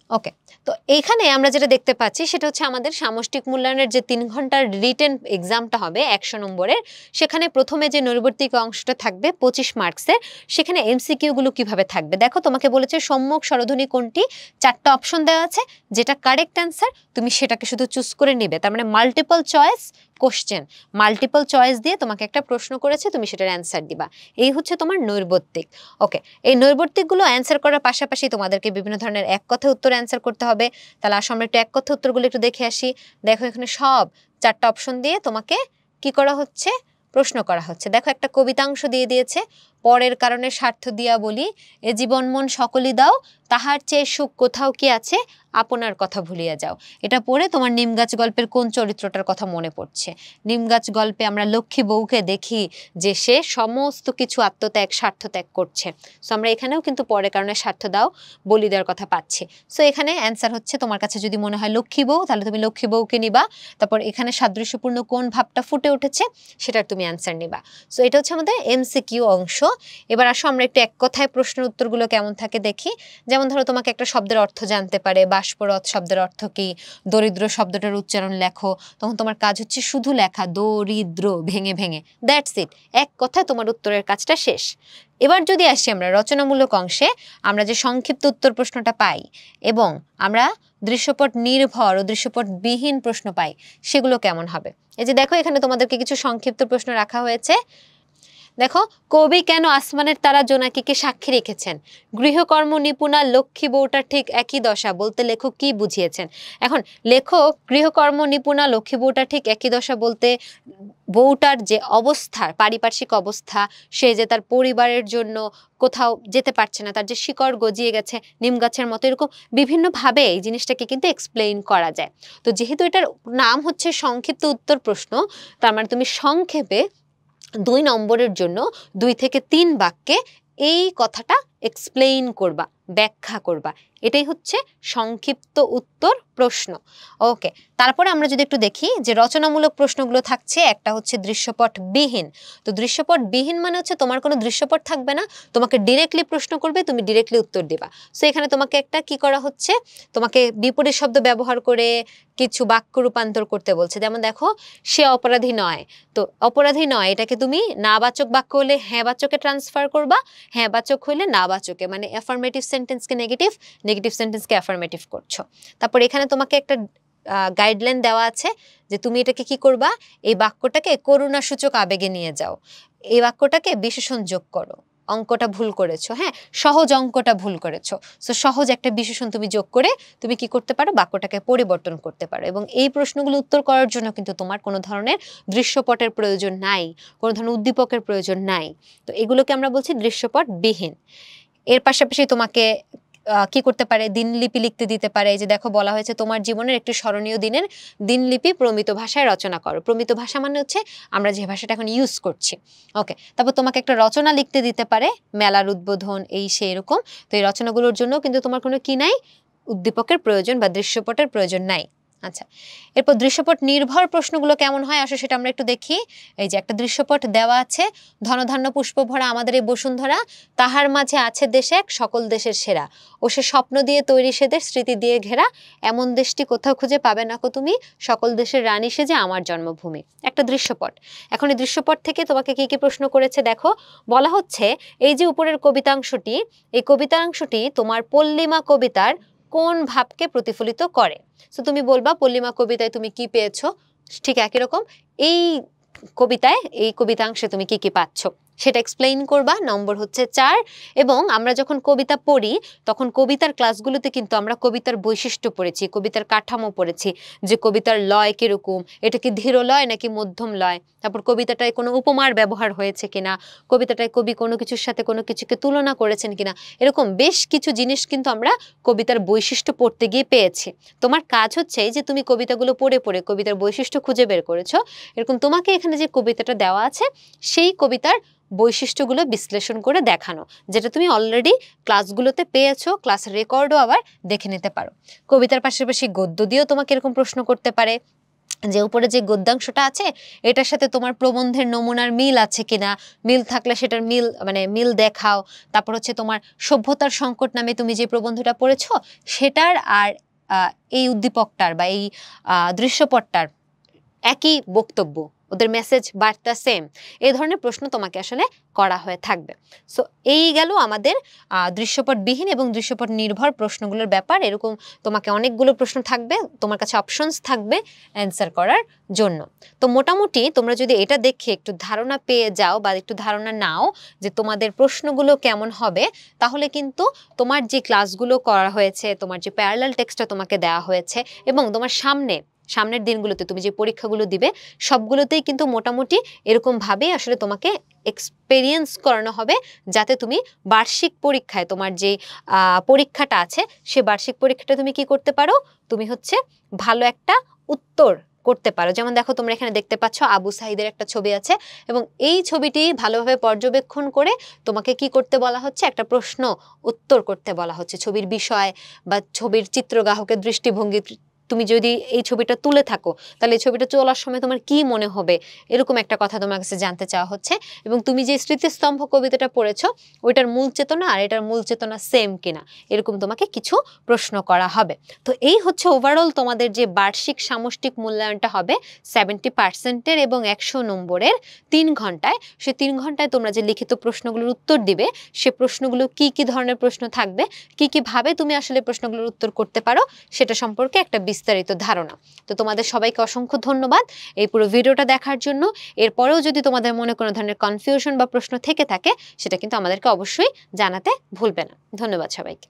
ওকে, তো এইখানে আমরা যেটা দেখতে পাচ্ছি সেটা হচ্ছে আমাদের সামষ্টিক মূল্যায়নের যে 3 ঘন্টার রিটেন এক্সামটা হবে 100 নম্বরের, সেখানে প্রথমে যে নৈর্ব্যক্তিক অংশটা থাকবে 25 মার্কসের, সেখানে এমসিকিউ গুলো কিভাবে থাকবে দেখো। তোমাকে বলেছে সম্মুখ স্বরধ্বনি কোনটি, 4টা অপশন দেওয়া আছে, যেটা কারেক্ট অ্যান্সার তুমি সেটাকে শুধু চুজ করে নেবে। তার মানে multiple choice question, multiple choice দিয়ে তোমাকে একটা প্রশ্ন করেছে, তুমি সেটার অ্যান্সার দিবা। এই হচ্ছে তোমার নৈর্ব্যক্তিক। ওকে, এই নৈর্ব্যক্তিকগুলো অ্যান্সার করার পাশাপাশি তোমাদেরকে বিভিন্ন ধরনের এক কথা উত্তর অ্যান্সার করতে হবে। তাহলে আসলে আমরা একটু এক কথা উত্তরগুলো একটু দেখে আসি। দেখো এখানে সব 4টা অপশন দিয়ে তোমাকে কি করা হচ্ছে, প্রশ্ন করা হচ্ছে। দেখো একটা কবিতাংশ দিয়ে দিয়েছে, পরের কারণে স্বার্থ দিয়া বলি, এ জীবন মন সকলই দাও, তাহার চেয়ে সুখ কোথাও কি আছে, আপনার কথা ভুলিয়া যাও। এটা পড়ে তোমার নিমগাছ গল্পের কোন চরিত্রটার কথা মনে পড়ছে? নিমগাছ গল্পে আমরা লক্ষ্মী বউকে দেখি যে সে সমস্ত কিছু আত্মত্যাগ স্বার্থত্যাগ করছে। সো আমরা এখানেও কিন্তু পরের কারণে স্বার্থ দাও বলি দেওয়ার কথা পাচ্ছি। সো এখানে অ্যান্সার হচ্ছে, তোমার কাছে যদি মনে হয় লক্ষ্মী বউ, তাহলে তুমি লক্ষ্মী বউকে নিবা। তারপর এখানে সাদৃশ্যপূর্ণ কোন ভাবটা ফুটে উঠেছে সেটার তুমি অ্যান্সার নিবা। সো এটা হচ্ছে আমাদের এমসিকিউ অংশ। এবার আসো আমরা একটু এক কথায় প্রশ্নের উত্তরগুলো কেমন থাকে দেখি। যেমন ধরো তোমাকে একটা শব্দের অর্থ জানতে পারে, বাষ্পরথ শব্দের অর্থ কি, দরিদ্র শব্দটার উচ্চারণ লেখো, তখন তোমার কাজ হচ্ছে শুধু লেখা দরিদ্র ভেঙে ভেঙে, দ্যাটস ইট, এক কথায় তোমার উত্তরের কাজটা শেষ। এবার যদি আসি আমরা রচনামূলক অংশে, আমরা যে সংক্ষিপ্ত উত্তর প্রশ্নটা পাই এবং আমরা দৃশ্যপট নির্ভর ও দৃশ্যপট বিহীন প্রশ্ন পাই, সেগুলো কেমন হবে? এই যে দেখো এখানে তোমাদেরকে কিছু সংক্ষিপ্ত প্রশ্ন রাখা হয়েছে। দেখো, কবি কেন আসমানের তারা জোনাকিকে সাক্ষী রেখেছেন? গৃহকর্ম নিপুণা লক্ষ্মী বউটার ঠিক একই দশা বলতে লেখক কি বুঝিয়েছেন? এখন লেখক গৃহকর্ম নিপুণা লক্ষ্মী বউটার ঠিক একই দশা বলতে বউটার যে অবস্থা, পারিপার্শ্বিক অবস্থা, সে যে তার পরিবারের জন্য কোথাও যেতে পারছে না, তার যে শিকড় গজিয়ে গেছে নিম গাছের মতো, এরকম বিভিন্নভাবে এই জিনিসটাকে কিন্তু এক্সপ্লেইন করা যায়। তো যেহেতু এটার নাম হচ্ছে সংক্ষিপ্ত উত্তর প্রশ্ন, তার মানে তুমি সংক্ষেপে 2 নম্বরের জন্য 2 থেকে 3 বাক্যে এই কথাটা এক্সপ্লেইন করবা, ব্যাখ্যা করবা। এটাই হচ্ছে সংক্ষিপ্ত উত্তর প্রশ্ন। ওকে, তারপরে আমরা যদি একটু দেখি যে রচনামূলক প্রশ্নগুলো থাকছে, একটা হচ্ছে দৃশ্যপট বিহীন। তো দৃশ্যপট বিহীন মানে হচ্ছে তোমার কোনো দৃশ্যপট থাকবে না, তোমাকে ডিরেক্টলি প্রশ্ন করবে, তুমি ডিরেক্টলি উত্তর দিবা। সো এখানে তোমাকে একটা কি করা হচ্ছে, তোমাকে বিপরীত শব্দ ব্যবহার করে কিছু বাক্য রূপান্তর করতে বলছে। যেমন দেখো, সে অপরাধী নয়, তো অপরাধী নয় এটাকে তুমি নাবাচক বাক্য হলে হ্যাঁ বাচকে ট্রান্সফার করবা, হ্যাঁ বাচক হলে নাবাচকে, মানে অ্যাফার্মেটিভ সেন্টেন্সকে নেগেটিভ, নেগেটিভ সেন্টেন্সকে অ্যাফার্মেটিভ করছো। তারপর এখানে তোমাকে একটা গাইডলাইন দেওয়া আছে যে তুমি এটাকে কি করবা, এই বাক্যটাকে করুণাসূচক আবেগে নিয়ে যাও, এই বাক্যটাকে বিশেষণ যোগ করো, অঙ্কটা ভুল করেছো, হ্যাঁ সহজ অঙ্কটা ভুল করেছো, সো সহজ একটা বিশেষণ তুমি যোগ করে তুমি কি করতে পারো, বাক্যটাকে পরিবর্তন করতে পারো। এবং এই প্রশ্নগুলো উত্তর করার জন্য কিন্তু তোমার কোনো ধরনের দৃশ্যপটের প্রয়োজন নাই, কোনো ধরনের উদ্দীপকের প্রয়োজন নাই। তো এগুলোকে আমরা বলছি দৃশ্যপট বিহীন। এর পাশাপাশি তোমাকে কি করতে পারে, দিনলিপি লিখতে দিতে পারে। এই যে দেখো বলা হয়েছে তোমার জীবনের একটি স্মরণীয় দিনের দিনলিপি প্রমিত ভাষায় রচনা করো। প্রমিত ভাষা মানে হচ্ছে আমরা যে ভাষাটা এখন ইউজ করছি। ওকে, তারপর তোমাকে একটা রচনা লিখতে দিতে পারে, মেলার উদ্বোধন এই সেই এরকম। তো এই রচনাগুলোর জন্য কিন্তু তোমার কোনো কি নাই, উদ্দীপকের প্রয়োজন বা দৃশ্যপটের প্রয়োজন নাই। আচ্ছা, এরপর দৃশ্যপট নির্ভর প্রশ্নগুলো কেমন হয় আসলে সেটা আমরা একটু দেখি। এই যে একটা দৃশ্যপট দেওয়া আছে, ধনধান্য পুষ্প ভরা আমাদের এই বসুন্ধরা, তাহার মাঝে আছে দেশ এক সকল দেশের সেরা, ও সে স্বপ্ন দিয়ে তৈরি সে দেশ স্মৃতি দিয়ে ঘেরা, এমন দেশটি কোথাও খুঁজে পাবে না কো তুমি, সকল দেশের রানী সেজে আমার জন্মভূমি। একটা দৃশ্যপট। এখন এই দৃশ্যপট থেকে তোমাকে কি কি প্রশ্ন করেছে দেখো, বলা হচ্ছে এই যে উপরের কবিতাংশটি, এই কবিতাংশটি তোমার পল্লিমা কবিতার কোন ভাবকে প্রতিফলিত করে? সো তুমি বলবা পল্লিমা কবিতায় তুমি কি পেয়েছো, ঠিক একই রকম এই কবিতায়, এই কবিতাংশে তুমি কি কি পাচ্ছ। সেটা এক্সপ্লেইন করবা, নম্বর হচ্ছে 4। এবং আমরা যখন কবিতা পড়ি তখন কবিতার ক্লাসগুলোতে কিন্তু আমরা কবিতার বৈশিষ্ট্য পড়েছি, কবিতার কাঠামো পড়েছি, যে কবিতার লয় কিরকম, এটা কি ধীর লয় নাকি মধ্যম লয়, তারপর কবিতাটায় কোনো উপমার ব্যবহার হয়েছে কিনা, কবিতাটায় কবি কোনো কিছুর সাথে কোনো কিছুকে তুলনা করেছেন কিনা, এরকম বেশ কিছু জিনিস কিন্তু আমরা কবিতার বৈশিষ্ট্য পড়তে গিয়ে পেয়েছি। তোমার কাজ হচ্ছে যে তুমি কবিতাগুলো পড়ে পড়ে কবিতার বৈশিষ্ট্য খুঁজে বের করেছো, এরকম তোমাকে এখানে যে কবিতাটা দেওয়া আছে সেই কবিতার বৈশিষ্ট্যগুলো বিশ্লেষণ করে দেখানো, যেটা তুমি অলরেডি ক্লাসগুলোতে পেয়েছো, ক্লাস রেকর্ডও আবার দেখে নিতে পারো। কবিতার পাশাপাশি গদ্য দিয়েও তোমাকে এরকম প্রশ্ন করতে পারে যে উপরে যে গদ্যাংশটা আছে এটার সাথে তোমার প্রবন্ধের নমুনার মিল আছে কিনা, মিল থাকলে সেটার মিল দেখাও। তারপর হচ্ছে তোমার সভ্যতার সংকট নামে তুমি যে প্রবন্ধটা পড়েছো সেটার আর এই উদ্দীপকটার বা এই দৃশ্যপটটার একই বক্তব্য, ওদের মেসেজ বার্তা সেম, এই ধরনের প্রশ্ন তোমাকে আসলে করা হয়ে থাকবে। সো এই গেল আমাদের দৃশ্যপটবিহীন এবং দৃশ্যপট নির্ভর প্রশ্নগুলোর ব্যাপার। এরকম তোমাকে অনেকগুলো প্রশ্ন থাকবে, তোমার কাছে অপশনস থাকবে অ্যান্সার করার জন্য। তো মোটামুটি তোমরা যদি এটা দেখে একটু ধারণা পেয়ে যাও বা একটু ধারণা নাও যে তোমাদের প্রশ্নগুলো কেমন হবে, তাহলে কিন্তু তোমার যে ক্লাসগুলো করা হয়েছে, তোমার যে প্যারালাল টেক্সটটা তোমাকে দেওয়া হয়েছে এবং তোমার সামনের দিনগুলোতে তুমি যে পরীক্ষাগুলো দিবে সবগুলোতেই কিন্তু মোটামুটি এরকমভাবেই আসলে তোমাকে এক্সপেরিয়েন্স করানো হবে, যাতে তুমি বার্ষিক পরীক্ষায় তোমার যে পরীক্ষাটা আছে সে বার্ষিক পরীক্ষাটা তুমি কি করতে পারো, তুমি হচ্ছে ভালো একটা উত্তর করতে পারো। যেমন দেখো তোমরা এখানে দেখতে পাচ্ছ আবু সাঈদের একটা ছবি আছে এবং এই ছবিটি ভালোভাবে পর্যবেক্ষণ করে তোমাকে কি করতে বলা হচ্ছে, একটা প্রশ্ন উত্তর করতে বলা হচ্ছে। ছবির বিষয় বা ছবির চিত্রগ্রাহকের দৃষ্টিভঙ্গি, তুমি যদি এই ছবিটা তুলে থাকো তাহলে এই ছবিটা তোলার সময় তোমার কি মনে হবে, এরকম একটা কথা তোমার কাছে জানতে চাওয়া হচ্ছে। এবং তুমি যে স্মৃতিস্তম্ভ কবিতাটা পড়েছো ওইটার মূল চেতনা আর এটার মূল চেতনা সেম কিনা, এরকম তোমাকে কিছু প্রশ্ন করা হবে। তো এই হচ্ছে ওভারঅল তোমাদের যে বার্ষিক সামষ্টিক মূল্যায়নটা হবে 70% এবং 100 নম্বরের 3 ঘন্টায়। সে 3 ঘন্টায় তোমরা যে লিখিত প্রশ্নগুলোর উত্তর দিবে সে প্রশ্নগুলো কি কি ধরনের প্রশ্ন থাকবে, কি কি ভাবে তুমি আসলে প্রশ্নগুলোর উত্তর করতে পারো সেটা সম্পর্কে একটা বিস্তারিত ধারণা। তো তোমাদের সবাইকে অসংখ্য ধন্যবাদ এই পুরো ভিডিওটা দেখার জন্য। এরপরেও যদি তোমাদের মনে কোনো ধরনের কনফিউশন বা প্রশ্ন থেকে থাকে সেটা কিন্তু আমাদেরকে অবশ্যই জানাতে ভুলবে না। ধন্যবাদ সবাইকে।